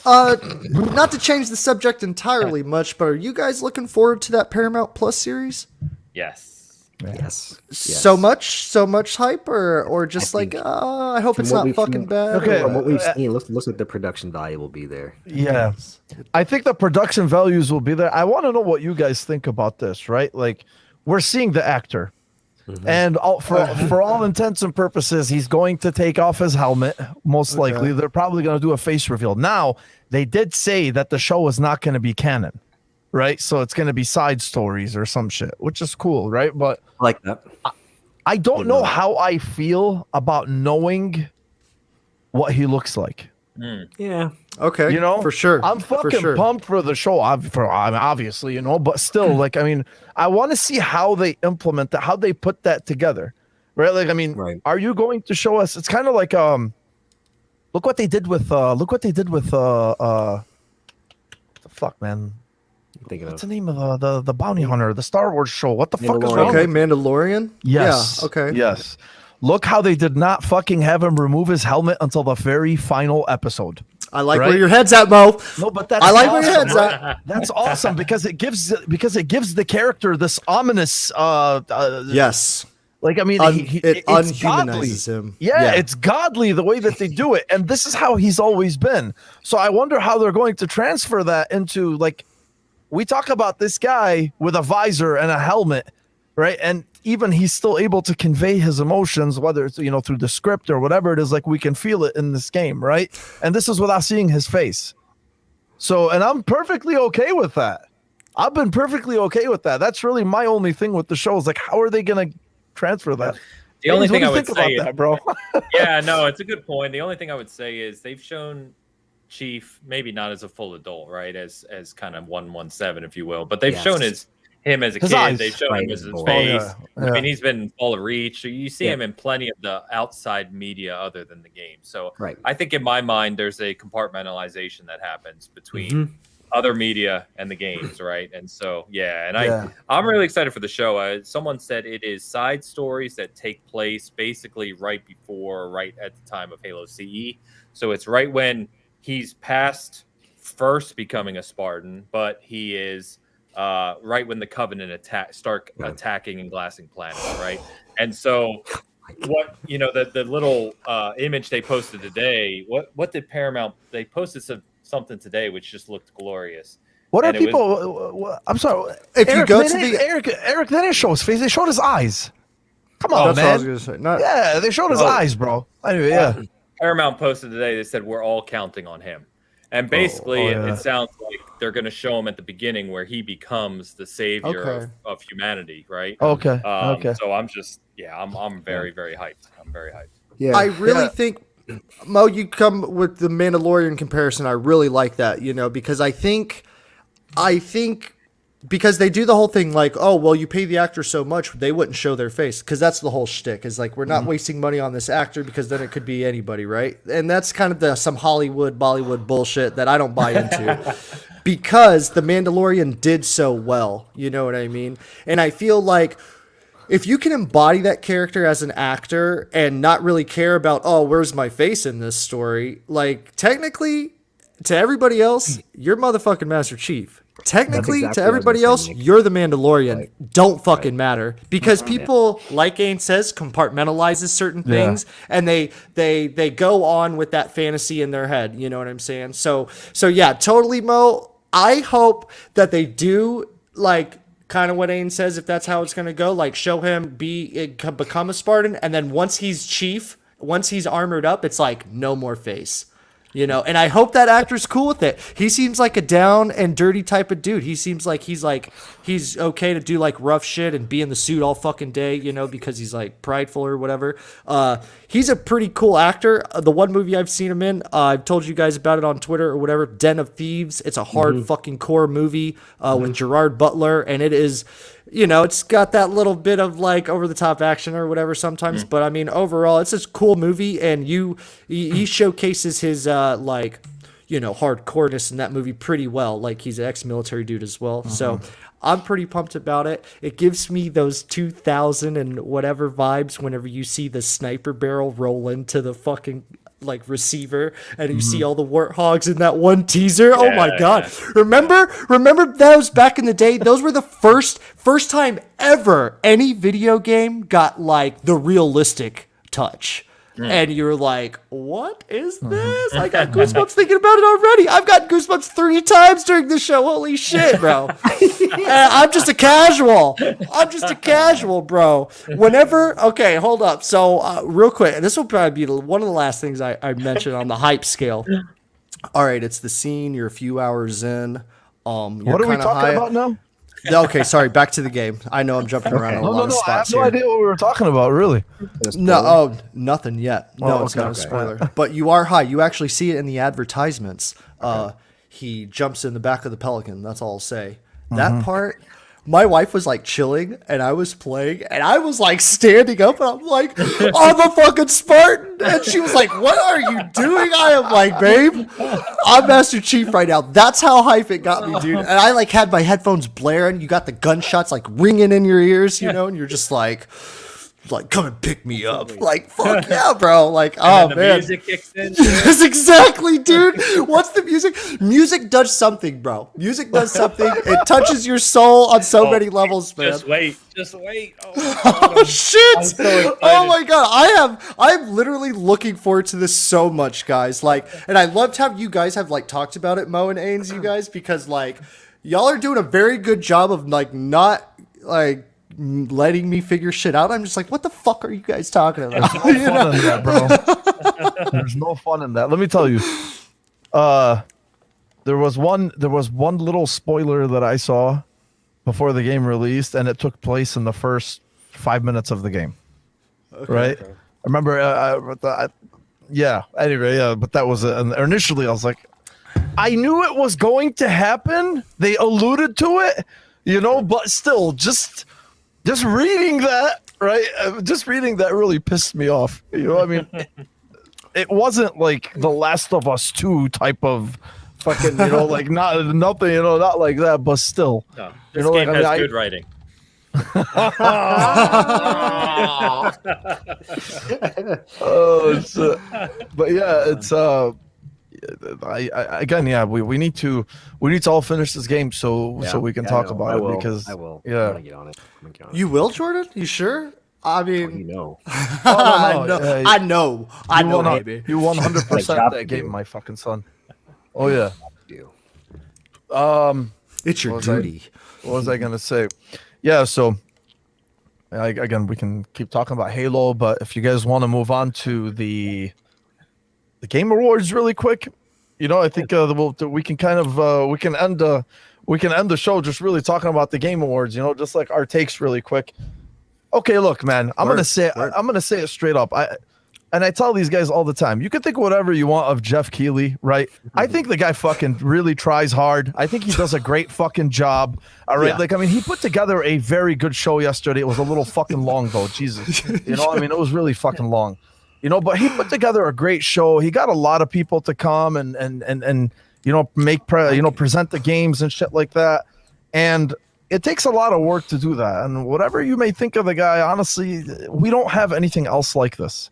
Not to change the subject entirely much, but are you guys looking forward to that Paramount Plus series? Yes. Yes. So much hype, or just I like, think I hope it's from what not we've- fucking bad. Okay. From what we've seen, looks like the production value will be there. Yeah. I think the production values will be there. I want to know what you guys think about this, right? Like, we're seeing the actor. And for all intents and purposes, he's going to take off his helmet. Most likely, they're probably going to do a face reveal. Now, they did say that the show is not going to be canon, right? So it's going to be side stories or some shit, which is cool, right? But I like that. I don't know how I feel about knowing what he looks like. Yeah. Okay, You know, for sure. I'm for fucking sure. pumped for the show. Obviously, you know, but still, like, I mean, I want to see how they implement that, how they put that together, right? Like, I mean, Right. are you going to show us? It's kind of like, look what they did with, the fuck, man. I'm thinking What's of the name of the bounty hunter, the Star Wars show? What the fuck is Mandalorian. wrong? Okay, with- Mandalorian. Yes. Yeah. Okay. Yes. Look how they did not fucking have him remove his helmet until the very final episode. I like Right? where your head's at, Mo. No, but that's I like where your awesome, head's right? at. That's awesome because it gives the character this ominous Yes. like I mean It it's unhumanizes godly. him. Yeah, it's godly the way that they do it, and this is how he's always been. So I wonder how they're going to transfer that into, like, we talk about this guy with a visor and a helmet, right? And even he's still able to convey his emotions, whether it's, you know, through the script or whatever it is. Like, we can feel it in this game, right? And this is without seeing his face. So, and I'm perfectly okay with that. I've been perfectly okay with that. That's really my only thing with the show is, like, how are they going to transfer that? The only James, thing I what do you would think say, about that, bro. yeah, no, it's a good point. The only thing I would say is they've shown Chief, maybe not as a full adult, right? As kind of 117, if you will. But they've Yes. shown him as a His kid. eyes. They've shown Right, him as his his voice. face. Oh, yeah. I mean, he's been full of reach. So you see Yeah. him in plenty of the outside media other than the game. So Right. I think in my mind, there's a compartmentalization that happens between other media and the games, right? And so, I'm really excited for the show. Someone said it is side stories that take place basically right before, right at the time of Halo CE. So it's right when he's past first becoming a Spartan, but he is right when the Covenant start attacking and glassing planets, right? And so what the little image they posted today, what did Paramount, they posted something today which just looked glorious. What are And it people? I'm sorry. If you Eric, go they to didn't- the- Eric, they didn't show his face. They showed his eyes. Come on, That's what I was man. gonna say. Not, Yeah, they showed his Oh. eyes, bro. Anyway, yeah. Paramount posted today, they said we're all counting on him. And basically, yeah. it sounds like they're going to show him at the beginning where he becomes the savior Okay. of humanity, right? Okay. Okay. So I'm just, I'm very, very hyped. I'm very hyped. Yeah. I really Yeah. think, Mo, you come with the Mandalorian comparison. I really like that, because I think because they do the whole thing like, oh, well, you pay the actor so much, they wouldn't show their face, because that's the whole shtick. Is like, we're not wasting money on this actor because then it could be anybody, right? And that's kind of some Hollywood, Bollywood bullshit that I don't buy into. Because the Mandalorian did so well, you know what I mean? And I feel like if you can embody that character as an actor and not really care about, oh, where's my face in this story? Like, technically, to everybody else, you're motherfucking Master Chief. Technically, exactly to what I was everybody gonna else, say, Nick. you're the Mandalorian. Don't fucking matter. Because people, like Ain says, compartmentalizes certain things, and they go on with that fantasy in their head. You know what I'm saying? So yeah, totally, Mo. I hope that they do, like, kind of what Ain says, if that's how it's going to go, like, show him become a Spartan, and then once he's chief, once he's armored up, it's like, no more face. And I hope that actor's cool with it. He seems like a down and dirty type of dude. He seems like he's okay to do like rough shit and be in the suit all fucking day, because he's like prideful or whatever. He's a pretty cool actor. The one movie I've seen him in, I've told you guys about it on Twitter or whatever, Den of Thieves. It's a hard fucking core movie with Gerard Butler, and it is, it's got that little bit of like over the top action or whatever sometimes, but I mean overall it's a cool movie, and he showcases his hardcoreness in that movie pretty well. Like, he's an ex-military dude as well. So I'm pretty pumped about it. It gives me those 2000 and whatever vibes whenever you see the sniper barrel roll into the fucking like receiver and you see all the warthogs in that one teaser. Oh my god. Remember those back in the day? Those were the first time ever any video game got like the realistic touch. And you're like, what is this? I got goosebumps thinking about it already. I've got goosebumps 3 times during the show. Holy shit, bro. I'm just a casual, bro. Okay, hold up. So real quick, this will probably be one of the last things I mention on the hype scale. All right, it's the scene. You're a few hours in. What are we talking about now? Okay, sorry. Back to the game. I know I'm jumping around a lot of I have spots no here. idea what we were talking about, really. No, nothing yet. No, Oh, it's okay, not a okay. spoiler. But you are high. You actually see it in the advertisements. He jumps in the back of the Pelican. That's all I'll say. That part, my wife was like chilling, and I was playing, and I was like standing up, and I'm like, I'm a fucking Spartan. And she was like, what are you doing? I am like, babe, I'm Master Chief right now. That's how hype it got me, dude. And I like had my headphones blaring. You got the gunshots like ringing in your ears, and you're just like, come and pick me up. Like, fuck yeah, bro. Like, oh, The man. music kicks in. Yes, exactly, dude. What's the music? Music does something, bro. Music does something. It touches your soul on so many levels, man. Just wait. Oh shit! I'm so excited. Oh my god, I'm literally looking forward to this so much, guys. Like, and I loved how you guys have like talked about it, Mo and Ains, you guys, because like y'all are doing a very good job of like not like letting me figure shit out. I'm just like, what the fuck are you guys talking about? Fun in that, bro. There's no fun in that. Let me tell you. There was one little spoiler that I saw before the game released, and it took place in the first 5 minutes of the game. Right? I remember. Yeah. Anyway, yeah. But that was initially I was like, I knew it was going to happen. They alluded to it, but still, just reading that, right? Just reading that really pissed me off. I mean, it wasn't like the Last of Us 2 type of fucking, like nothing, not like that, but still. No, this game has good writing. Oh, but yeah, it's we need to all finish this game so we can talk about it because I will. Yeah, I'm gonna get on it. You will, Jordan? You sure? I mean, No. I know, baby. You 100% that game, my fucking son. Oh yeah. It's your What was duty. What was I gonna say? Yeah, so again, we can keep talking about Halo, but if you guys want to move on to the Game Awards really quick, I think we can kind of we can end the show just really talking about the Game Awards. Just like our takes really quick. Okay, look, man, I'm gonna say it straight up. I tell these guys all the time, you can think whatever you want of Jeff Keighley, right? I think the guy fucking really tries hard. I think he does a great fucking job. All right. Yeah. He put together a very good show yesterday. It was a little fucking long though. Jesus. It was really fucking long. But he put together a great show. He got a lot of people to come and present the games and shit like that. And it takes a lot of work to do that. And whatever you may think of the guy, honestly, we don't have anything else like this.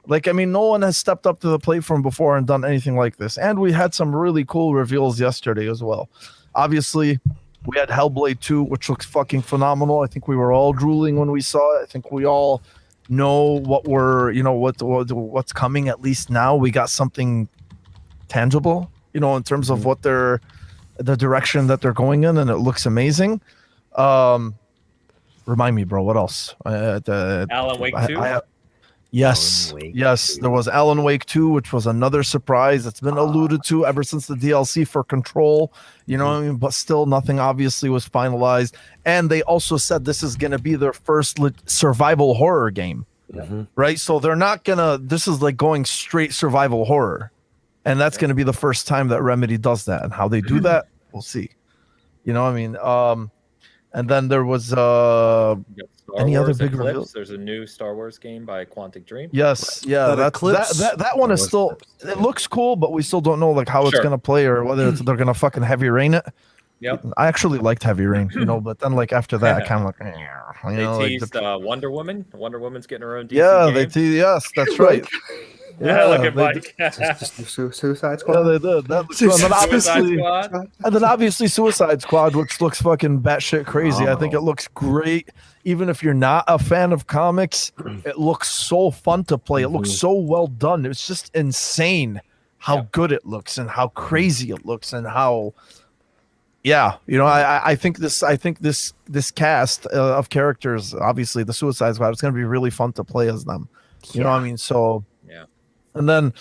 No one has stepped up to the plate from before and done anything like this. And we had some really cool reveals yesterday as well. Obviously, we had Hellblade 2, which looks fucking phenomenal. I think we were all drooling when we saw it. I think we all know what's coming. At least now we got something tangible, in terms of what the direction that they're going in, and it looks amazing. Remind me, bro, what else? Alan Wake 2? Yes, there was Alan Wake 2, which was another surprise. It's been alluded to ever since the DLC for Control, but still nothing obviously was finalized. And they also said this is going to be their first survival horror game, right? So they're not this is like going straight survival horror. And that's going to be the first time that Remedy does that. And how they do that, we'll see. And then there was any other big reveals? There's a new Star Wars game by Quantic Dream. Yes, yeah, that one is still. It looks cool, but we still don't know how it's gonna play or whether they're gonna fucking heavy rain it. Yep. I actually liked Heavy Rain, but then after that, I kind of they teased Wonder Woman. Wonder Woman's getting her own DC game. They teased. Yes, that's right. Yeah, look at Mike. Suicide Squad. Yeah, they did. And then obviously Suicide Squad, which looks fucking batshit crazy. I think it looks great. Even if you're not a fan of comics, it looks so fun to play. It looks so well done. It's just insane how good it looks and how crazy it looks and how. Yeah, I think this cast of characters, obviously the Suicide Squad, it's going to be really fun to play as them. You know what I mean? So. And then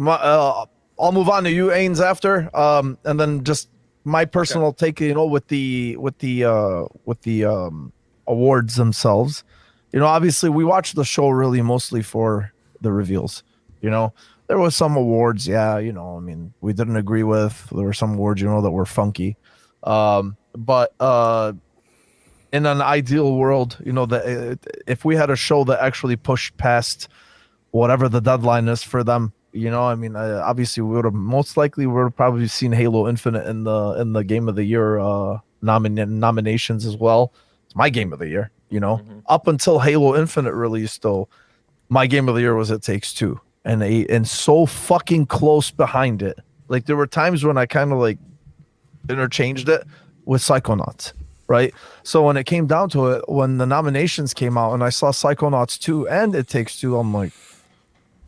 I'll move on to you, Ains, after. And then just my personal take, with the awards themselves. Obviously we watched the show really mostly for the reveals. There was some awards, we didn't agree with. There were some awards, that were funky. But in an ideal world, that if we had a show that actually pushed past whatever the deadline is for them, obviously we would have probably seen Halo Infinite in the Game of the Year nominations as well. It's my Game of the Year, up until Halo Infinite released, though, my Game of the Year was It Takes Two, and so fucking close behind it. There were times when I kind of interchanged it with Psychonauts. Right. So when it came down to it, when the nominations came out and I saw Psychonauts 2 and It Takes Two, I'm like,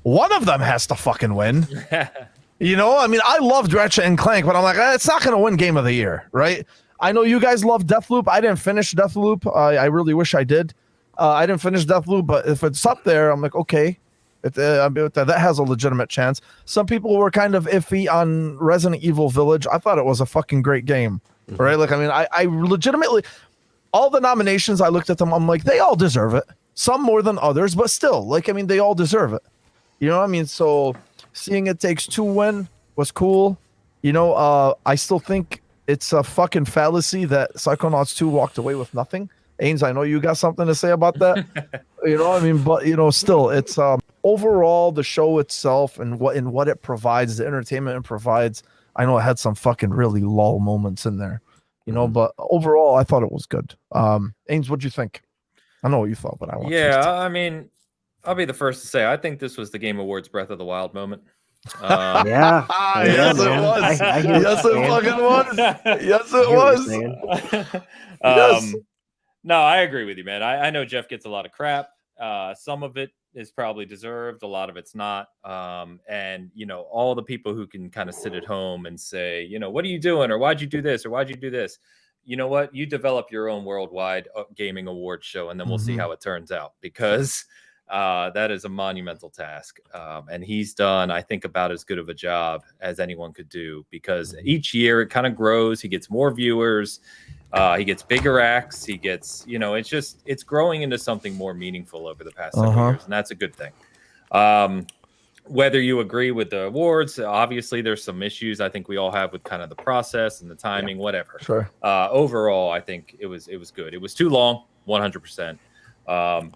one of them has to fucking win. I loved Ratchet and Clank, but I'm like, it's not going to win Game of the Year, right? I know you guys love Deathloop. I didn't finish Deathloop. I really wish I did. I didn't finish Deathloop, but if it's up there, I'm like, okay, that has a legitimate chance. Some people were kind of iffy on Resident Evil Village. I thought it was a fucking great game, right? I legitimately, all the nominations, I looked at them, I'm like, they all deserve it. Some more than others, but still, they all deserve it. So seeing It Takes Two win was cool. I still think it's a fucking fallacy that Psychonauts 2 walked away with nothing. Ains, I know you got something to say about that. But still, it's overall the show itself and what it provides, the entertainment it provides. I know it had some fucking really lull moments in there, but overall I thought it was good. Ains, what'd you think? I know what you thought, but I want Yeah, I mean, I'll be the first to say I think this was the Game Awards Breath of the Wild moment. Yeah. Yes, it man. was. I hear Yes, what it you're saying. fucking was. Yes, I it hear what was. you're saying. Yes. No, I agree with you, man. I know Jeff gets a lot of crap. Some of it is probably deserved. A lot of it's not. And all the people who can kind of sit at home and say, what are you doing? Or why'd you do this? Or why'd you do this? You know what? You develop your own worldwide gaming awards show, and then we'll see how it turns out, because that is a monumental task. And he's done, I think, about as good of a job as anyone could do, because each year it kind of grows. He gets more viewers. He gets bigger acts. He gets, it's growing into something more meaningful over the past several years. And that's a good thing. Whether you agree with the awards, obviously there's some issues I think we all have with kind of the process and the timing, whatever. Sure. Overall, I think it was good. It was too long, 100%.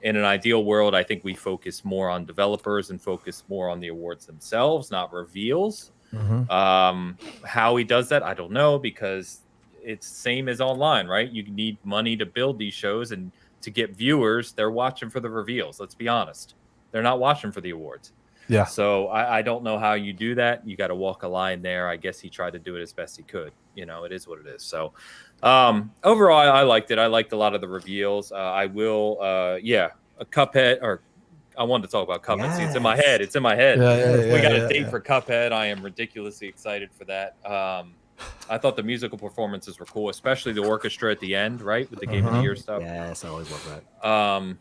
In an ideal world, I think we focus more on developers and focus more on the awards themselves, not reveals. How he does that, I don't know, because it's same as online, right? You need money to build these shows, and to get viewers, they're watching for the reveals. Let's be honest. They're not watching for the awards. Yeah. So I don't know how you do that. You got to walk a line there. I guess he tried to do it as best he could. It is what it is. So overall, I liked it. I liked a lot of the reveals. I will, a Cuphead, or I wanted to talk about Cuphead. Yes. See, it's in my head. It's in my head. Yeah, We got a date for Cuphead. I am ridiculously excited for that. I thought the musical performances were cool, especially the orchestra at the end, right? With the Game of the Year stuff. Yes, I always love that.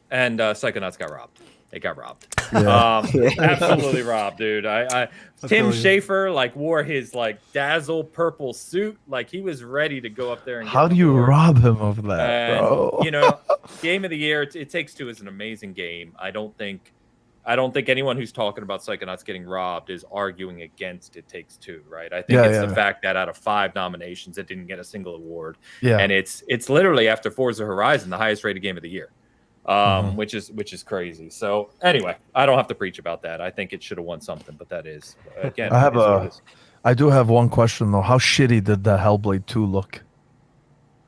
And Psychonauts got robbed. They got robbed. Yeah. Absolutely robbed, dude. Tim Schafer wore his dazzle purple suit, he was ready to go up there and how do you rob him of that, and, bro? Game of the Year, It Takes Two is an amazing game. I don't think anyone who's talking about Psychonauts getting robbed is arguing against It Takes Two, right? I think it's the fact that out of 5 nominations, it didn't get a single award. Yeah. And it's literally, after Forza Horizon, the highest rated game of the year. Which is crazy. So anyway, I don't have to preach about that. I think it should have won something, but that is, again, I do have one question though. How shitty did the Hellblade 2 look?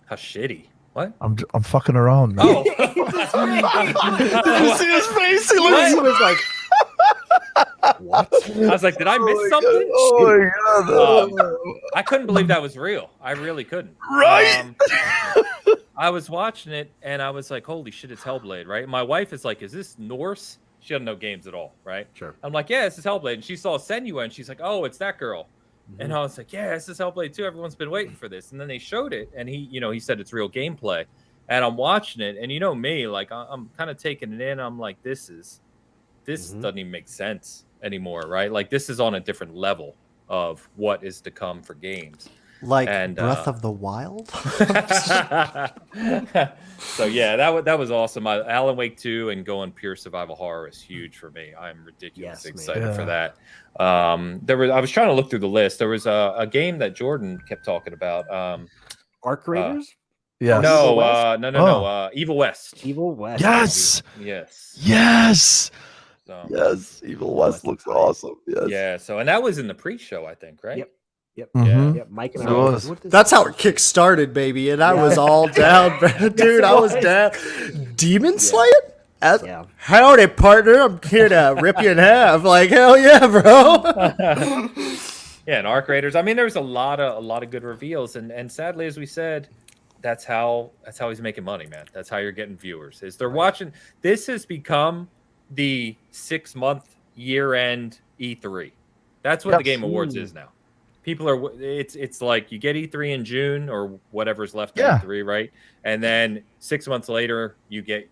How shitty? What? I'm fucking around, man. Oh. Did you see his face? He was like, what? I was like, did I miss something? Oh my god. I couldn't believe that was real. I really couldn't. Right. I was watching it and I was like, holy shit, it's Hellblade, right? My wife is like, is this Norse? She doesn't know games at all, right? Sure. I'm like, yeah, this is Hellblade. And she saw Senua and she's like, oh, it's that girl. And I was like, yeah, this is Hellblade 2. Everyone's been waiting for this. And then they showed it and he said it's real gameplay. And I'm watching it and me, I'm kind of taking it in. I'm like, this doesn't even make sense anymore, right? This is on a different level of what is to come for games. Breath of the Wild? So yeah, that was awesome. Alan Wake 2 and going pure survival horror is huge for me. I'm ridiculously excited for that. I was trying to look through the list. There was a game that Jordan kept talking about. Arc Raiders? Yeah. No. Evil West. Evil West. Yes. Yes. So, yes. Evil West looks awesome. Yes. Yeah. So, and that was in the pre-show, I think, right? Yep. Mhm. Mike and It I was. That's how it kick-started, baby, and I was all down, dude. I was down. Demon Slayer? Howdy, partner. I'm here to rip you in half. Hell yeah, bro. Yeah, and Arc Raiders. I mean, there's a lot of good reveals, and sadly, as we said, that's how he's making money, man. That's how you're getting viewers. Is they're watching. This has become the 6-month year-end E3. That's what the Game Awards is now. People are. It's like you get E3 in June or whatever's left of E3, right? And then 6 months later, you get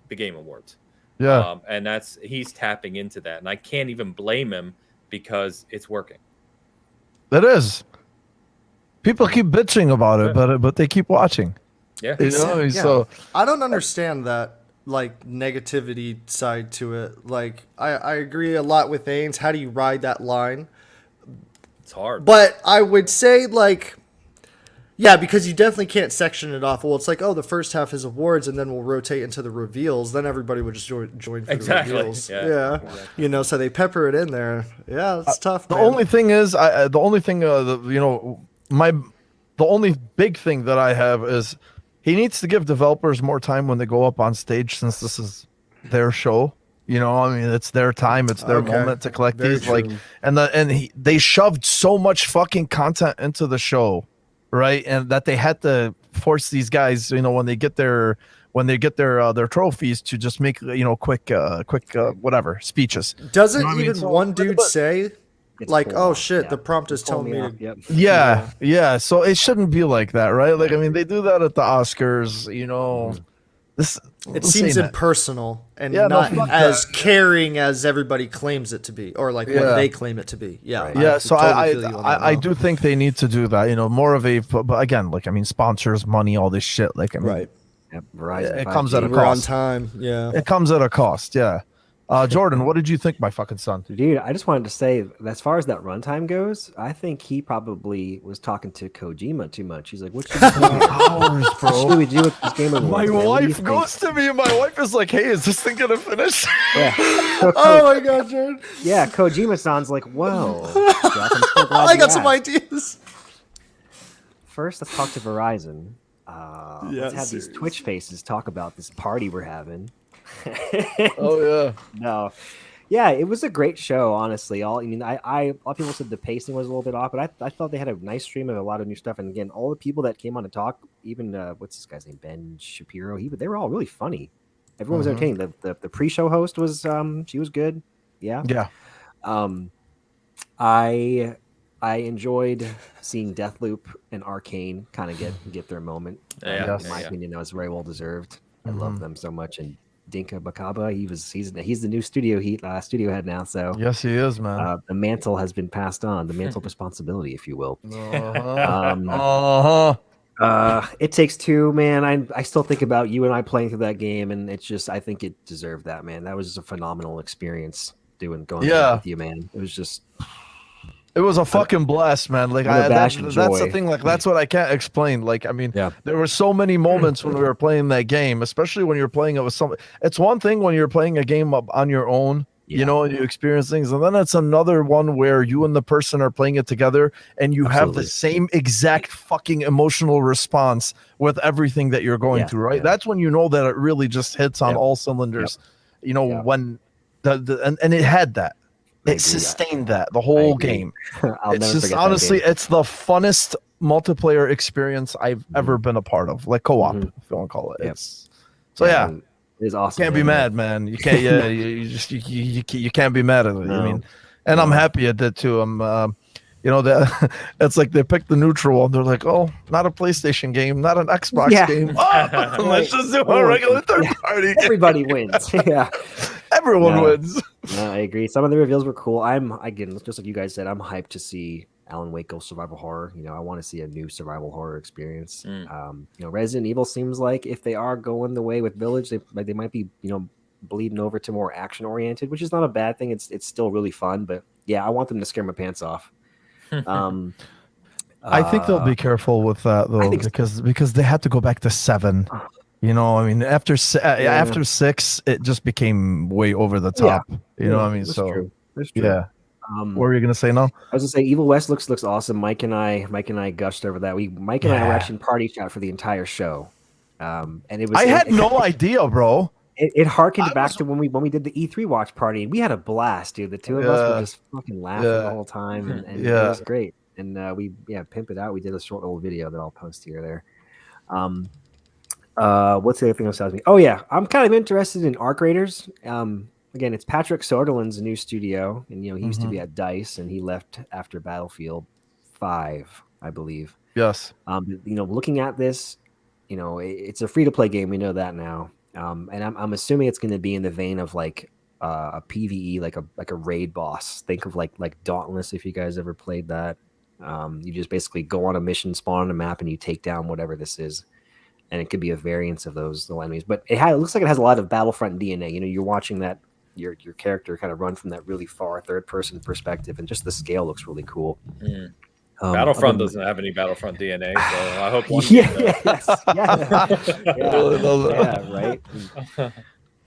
the Game Awards. Yeah. And he's tapping into that, and I can't even blame him because it's working. It is. People keep bitching about it, but they keep watching. Yeah. So I don't understand that negativity side to it. I agree a lot with Ains. How do you ride that line? It's hard. But I would say, like, yeah, because you definitely can't section it off. Well, it's like, oh, the first half is awards, and then we'll rotate into the reveals. Then everybody would just join for Exactly. the reveals. Yeah. Exactly. You know, so they pepper it in there. Yeah, it's tough. The man. only thing is, the only big thing that I have is he needs to give developers more time when they go up on stage, since this is their show. You know, I mean, it's their time, it's their moment to collect Very these. true. Like, they shoved so much fucking content into the show, right? And that they had to force these guys, you know, when they get their trophies, to just make, you know, quick whatever speeches. Doesn't You know what I mean? even So- one dude but- say, It's like, pulled oh off, shit, yeah. the prompt is It's pulled telling me off, to. Yep. Yeah. So it shouldn't be like that, right? Like, I mean, they do that at the Oscars, you know. This It let's seems say that. impersonal and Yeah, no, not fuck as that. caring as everybody claims it to be, or like what Yeah. they claim it to be. Yeah, Right. Yeah, so totally feel you on that I now. do think they need to do that, you know, more of a, but again, like, I mean, sponsors, money, all this shit, like, I mean, Right. Yep. Verizon. It comes at a 5G. We're on cost. time. Yeah. It comes at a cost, yeah. Jordan, what did you think, my fucking son? Dude, I just wanted to say, as far as that runtime goes, I think he probably was talking to Kojima too much. He's like, "What should we do? Hours, What should we do with this game awards, My man? What do you wife think?" goes to me, and my wife is like, "Hey, is this thing gonna finish?" Yeah. So Oh my god, Jared! yeah, Kojima sounds like, well, Jack, I'm so glad I you got some asked. ideas. First, let's talk to Verizon. Yeah, Let's have these serious. Twitch faces talk about this party we're having. Oh yeah. No, yeah, it was a great show. Honestly, a lot of people said the pacing was a little bit off, but I thought they had a nice stream of a lot of new stuff. And again, all the people that came on to talk, even what's this guy's name, Ben Shapiro, they were all really funny. Everyone was entertaining. The pre-show host was she was good. Yeah. Yeah. I enjoyed seeing Deathloop and Arcane kind of get their moment. Yeah, In my opinion, that was very well deserved. I love them so much. And Dinka Bakaba, he's the new studio head now. So Yes, he is, man. the mantle has been passed on, the mantle of responsibility, if you will. It Takes Two, man. I still think about you and I playing through that game, and it's just, I think it deserved that, man. That was just a phenomenal experience going through that with you, man. It was just. It was a fucking blast, man. Like, that's the joy. thing. Like, that's what I can't explain. Like, I mean, Yeah. there were so many moments when we were playing that game, especially when you're playing it with some. It's one thing when you're playing a game up on your own, you know, and you experience things, and then it's another one where you and the person are playing it together, and you have the same exact fucking emotional response with everything that you're going through. Right? Yeah. That's when you know that it really just hits on all cylinders. You know, when and it had that. It sustained that the whole game. It's just honestly, it's the funnest multiplayer experience I've ever been a part of, like co-op, if you want to call it. It's it is awesome. Can't be mad, man. You can't. Yeah, you can't be mad at it. I mean, and I'm happy I did too. I'm, you know, that it's like they picked the neutral one. They're like, oh, not a PlayStation game, not an Xbox game. Oh, let's just do a regular third party. Everybody wins. Yeah. Everyone wins. No, I agree. Some of the reveals were cool. Again, just like you guys said, I'm hyped to see Alan Wake go survival horror. You know, I want to see a new survival horror experience. You know, Resident Evil seems like if they are going the way with Village, they might be, you know, bleeding over to more action oriented, which is not a bad thing. It's still really fun, but yeah, I want them to scare my pants off. I think they'll be careful with that though, because they had to go back to 7. You know, I mean, after 6, it just became way over the top. You know what I mean? That's So true. That's true. yeah. What were you gonna say now? I was gonna say Evil West looks awesome. Mike and I gushed over that. Mike and I were actually in party chat for the entire show. And it was. I had no idea, bro. It harkened back to when we did the E3 watch party, and we had a blast, dude. The two of us were just fucking laughing the whole time, and it was great. And we pimp it out. We did a short little video that I'll post here or there. What's the other thing that excites me? Oh yeah, I'm kind of interested in Arc Raiders. Again, it's Patrick Soderlund's new studio, and you know he used to be at DICE, and he left after Battlefield 5, I believe. Yes. You know, looking at this, you know, it's a free to play game. We know that now, and I'm assuming it's going to be in the vein of like a PVE, like a raid boss. Think of like Dauntless, if you guys ever played that. You just basically go on a mission, spawn on a map, and you take down whatever this is. And it could be a variance of those little enemies, but it looks like it has a lot of Battlefront DNA. You know, you're watching that your character kind of run from that really far third person perspective, and just the scale looks really cool. Battlefront doesn't have any Battlefront DNA, so I hope one right.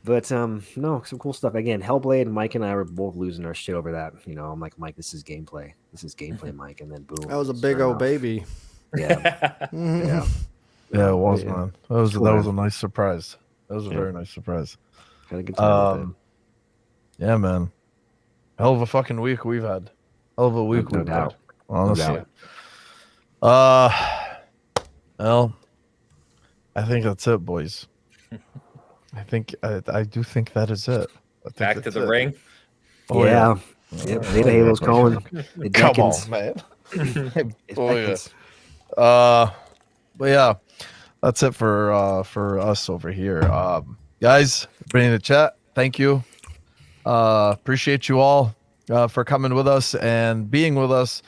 But no, some cool stuff. Again, Hellblade, Mike and I were both losing our shit over that. You know, I'm like, Mike, this is gameplay. This is gameplay, Mike. And then boom. That was a big old baby. Yeah. Yeah. Yeah, it was, Yeah. man. That was a nice surprise. That was a very nice surprise. Had a good time with it. Yeah, man. Hell of a fucking week we've had. Hell of a week No we've doubt. had. Honestly. No Well, I think that's it, boys. I do think that is it. Back to the ring. Oh, yeah. Yep. Beta Halo's calling. It Come beckons. on, man. It Oh, yeah. beckons. But yeah, that's it for us over here. Guys, everybody in the chat, thank you. Appreciate you all for coming with us and being with us.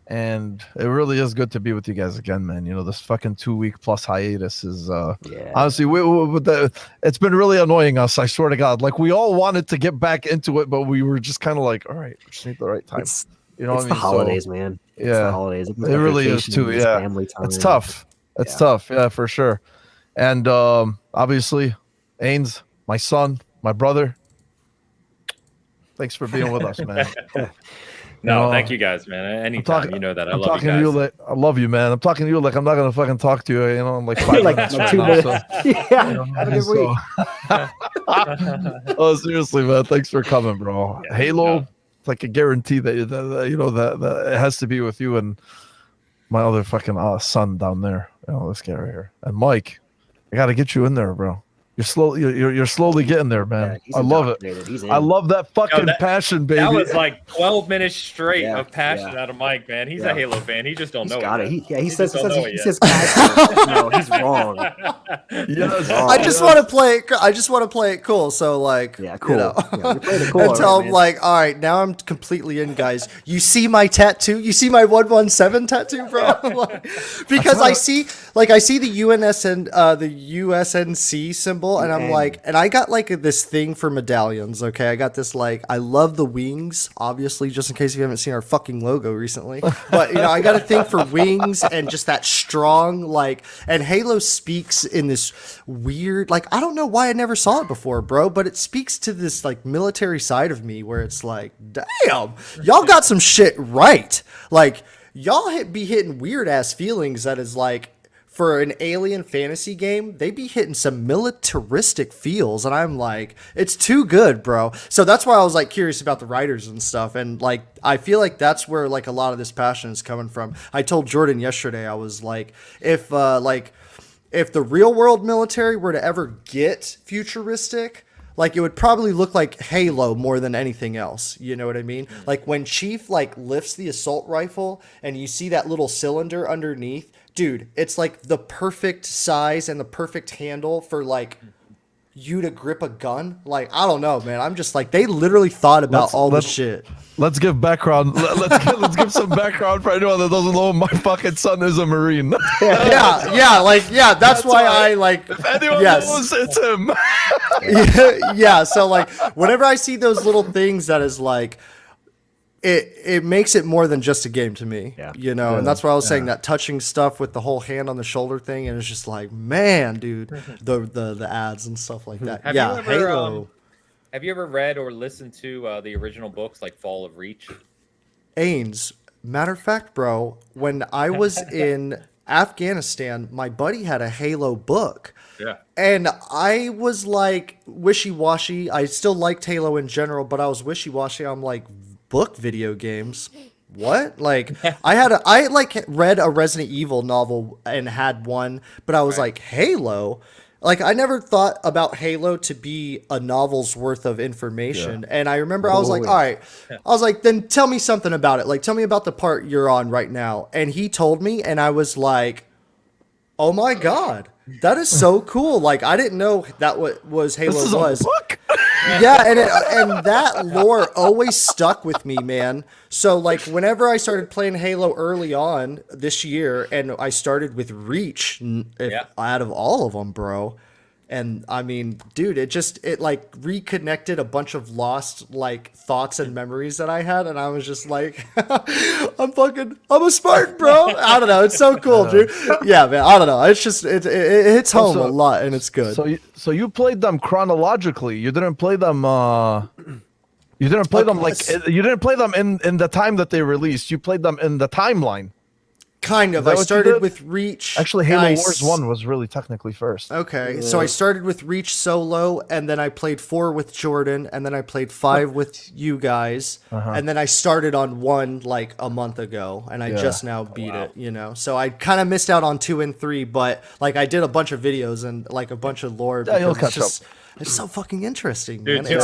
And it really is good to be with you guys again, man. You know, this fucking 2-week plus hiatus is honestly, it's been really annoying us. I swear to God, like we all wanted to get back into it, but we were just kind of like, all right, we just need the right time. You know, It's what I the mean? holidays, man. It's Yeah, the holidays. it really is too. Yeah, family time. it's tough. It's tough. Yeah, for sure. And obviously, Ains, my son, my brother. Thanks for being with us, man. No, thank you guys, man. Anytime, you know that I love you guys. To you like I love you, man. I'm talking to you like I'm not gonna fucking talk to you, you know, in like 5 like minutes. 2 right minutes. now, so, Yeah. you know, Have a good week. Oh, seriously, man. Thanks for coming, bro. Yeah, Halo, no. it's like a guarantee that you know that it has to be with you and my other fucking son down there. You know, this guy right here. And Mike, I gotta get you in there, bro. You're slowly getting there, man. Yeah, I love it. I love that fucking passion, baby. That was like 12 minutes straight Yeah, of passion yeah. out of Mike, man. He's Yeah. a Halo fan. He just don't know Got it. it. yet. He says just don't know it he yet. says casual. No, he's wrong. Yes. I just want to play it. I just want to play it cool. So like, Yeah, cool. You know, Yeah, you're playing it cool until already, I'm man. like, all right, now I'm completely in, guys. You see my tattoo? You see my 117 tattoo, bro? Like, because I see the UNSN, the USNC symbol, and I'm like, and I got like this thing for medallions. Okay, I got this like, I love the wings, obviously, just in case you haven't seen our fucking logo recently. But you know, I got a thing for wings and just that strong like, and Halo speaks in this weird, like, I don't know why I never saw it before, bro, but it speaks to this like military side of me where it's like, damn, y'all got some shit right. Like, y'all be hitting weird ass feelings that is like, for an alien fantasy game, they be hitting some militaristic feels, and I'm like, it's too good, bro. So that's why I was like curious about the writers and stuff, and like I feel like that's where like a lot of this passion is coming from. I told Jordan yesterday, I was like, if the real world military were to ever get futuristic, like it would probably look like Halo more than anything else. You know what I mean? Like when Chief like lifts the assault rifle and you see that little cylinder underneath, dude, it's like the perfect size and the perfect handle for like you to grip a gun. Like, I don't know, man. I'm just like, they literally thought about this shit. Let's give background. Let's give some background for anyone that doesn't know. My fucking son is a Marine. Yeah. That's why I like. If anyone knows, it's him. Yeah. So like, whenever I see those little things, that is like, it makes it more than just a game to me. Yeah. You know, and that's why I was saying that touching stuff with the whole hand on the shoulder thing, and it's just like, man, dude, the ads and stuff like that. Have yeah, you ever, Halo. Have you ever read or listened to the original books like Fall of Reach? Ains, matter of fact, bro, when I was in Afghanistan, my buddy had a Halo book. Yeah. And I was like wishy-washy. I still liked Halo in general, but I was wishy-washy. I'm like, book video games? What? Like, I read a Resident Evil novel and had one, but I was like, Halo? Like, I never thought about Halo to be a novel's worth of information. Yeah. And I remember I was like, all right. I was like, then tell me something about it. Like, tell me about the part you're on right now. And he told me, and I was like, oh my God, that is so cool. Like, I didn't know that what was Halo this is was. A book? Yeah, and that lore always stuck with me, man. So like whenever I started playing Halo early on this year, and I started with Reach, out of all of them, bro, And I mean, dude, it like reconnected a bunch of lost like thoughts and memories that I had, and I was just like, I'm a Spartan, bro. I don't know, it's so cool, dude. Yeah, man, I don't know. It's just it hits home a lot, and it's good. So you played them chronologically. You didn't play them. You didn't play them like you didn't play them in the time that they released. You played them in the timeline. Kind of. I started with Reach. Actually, Halo Wars 1 was really technically first. Okay, so I started with Reach solo, and then I played 4 with Jordan, and then I played 5 with you guys, and then I started on 1 like a month ago, and I just now beat it, you know? So I kind of missed out on 2 and 3, but like I did a bunch of videos and like a bunch of lore. Yeah, you'll catch up. It's so fucking interesting, Dude, man. too,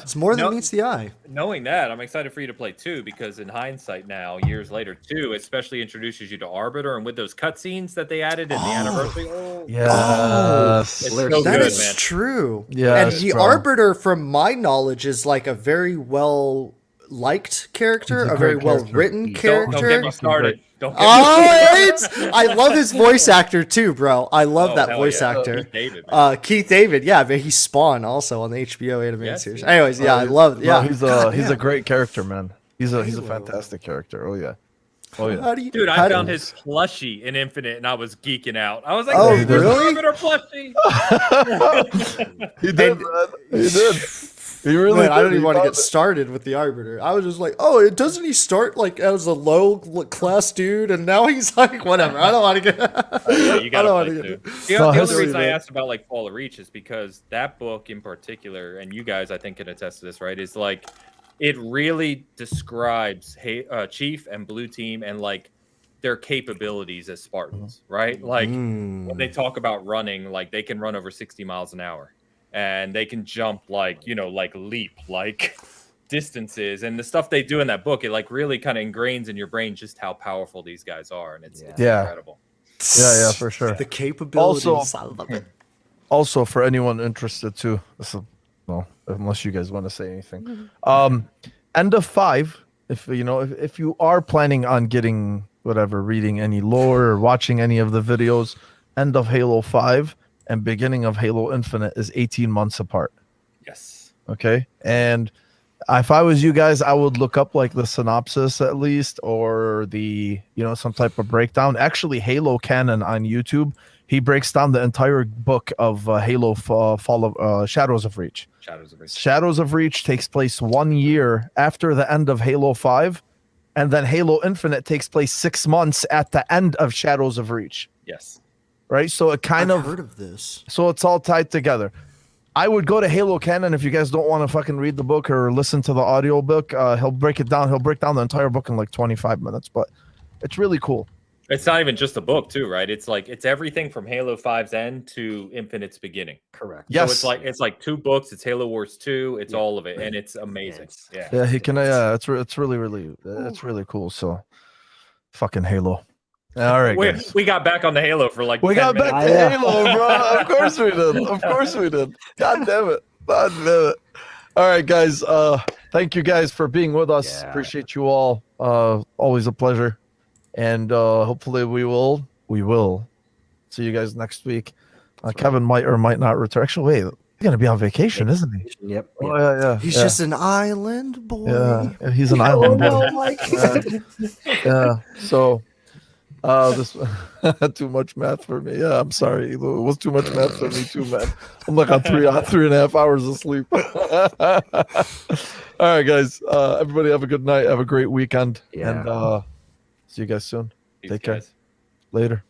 It's more than meets the eye. Knowing that, I'm excited for you to play 2 because in hindsight now, years later, 2 especially introduces you to Arbiter and with those cutscenes that they added in the anniversary. Yes. It's so That good, is man. true. Yes, and the bro. Arbiter, from my knowledge, is like a very well liked character, He's a a very great well character. written Don't character. get me started. Don't get me I love his voice actor too, bro. I love that hell voice yeah. actor. Keith David, man. Keith David, yeah, but he's Spawn also on the HBO animated Yes, series. he is. Anyways, yeah, I love. Yeah, He's a great character, man. He's a fantastic character. Oh yeah. Oh yeah. How do you, Dude, how I do- found his plushie in Infinite and I was geeking out. I was like, Oh, "Wait, there's really? Arbiter plushie." He did, man. He did. He really. Man, I don't did. even He want to found get started with the Arbiter. I was just like, oh, doesn't he start like as a low class dude, and now he's like, whatever. I don't want to get. Yeah, you I gotta don't wanna play get. too. it. The No, only his- reason I asked about like Fall of Reach is because that book in particular, and you guys I think can attest to this, right? Is like it really describes Chief and Blue Team and like their capabilities as Spartans, right? Like when they talk about running, like they can run over 60 miles an hour and they can jump like, you know, like leap, like distances, and the stuff they do in that book, it like really kind of ingrains in your brain just how powerful these guys are, and it's Yeah. incredible. Yeah, for sure. The capabilities. Also- I love it. Also, for anyone interested too, well, unless you guys want to say anything, end of 5. If you are planning on getting whatever, reading any lore or watching any of the videos, end of Halo 5 and beginning of Halo Infinite is 18 months apart. Yes. Okay, and if I was you guys, I would look up like the synopsis at least, or the some type of breakdown. Actually, Halo Canon on YouTube, he breaks down the entire book of Halo Shadows of Reach. Shadows of Reach takes place 1 year after the end of Halo 5, and then Halo Infinite takes place 6 months at the end of Shadows of Reach. Yes. Right, so it kind I've of heard of this. so it's all tied together. I would go to Halo Canon if you guys don't want to fucking read the book or listen to the audio book. He'll break it down. He'll break down the entire book in like 25 minutes, but it's really cool. It's not even just a book too, right? It's like it's everything from Halo 5's end to Infinite's beginning. Correct. Yes. So it's like 2 books. It's Halo Wars 2. It's all of it, and it's amazing. Yeah. Yeah, he can. Yeah, it's really cool. So, fucking Halo. All right, guys. We got back on the Halo for like We 10 got minutes. back to Halo, bro. Of course we did. Of course we did. God damn it. God damn it. All right, guys. Thank you guys for being with us. Yeah. Appreciate you all. Always a pleasure. And hopefully we will see you guys next week. Kevin might or might not return. Actually, wait, he's gonna be on vacation, isn't he? Yep. Oh yeah. He's yeah. just an island boy. Yeah, he's an island boy. Oh my God. Yeah. So this too much math for me. Yeah, I'm sorry. It was too much math for me too, man. I'm like on 3.5 hours of sleep. All right, guys. Everybody have a good night. Have a great weekend. Yeah. And see you guys soon. Peace, Take care. guys. Later.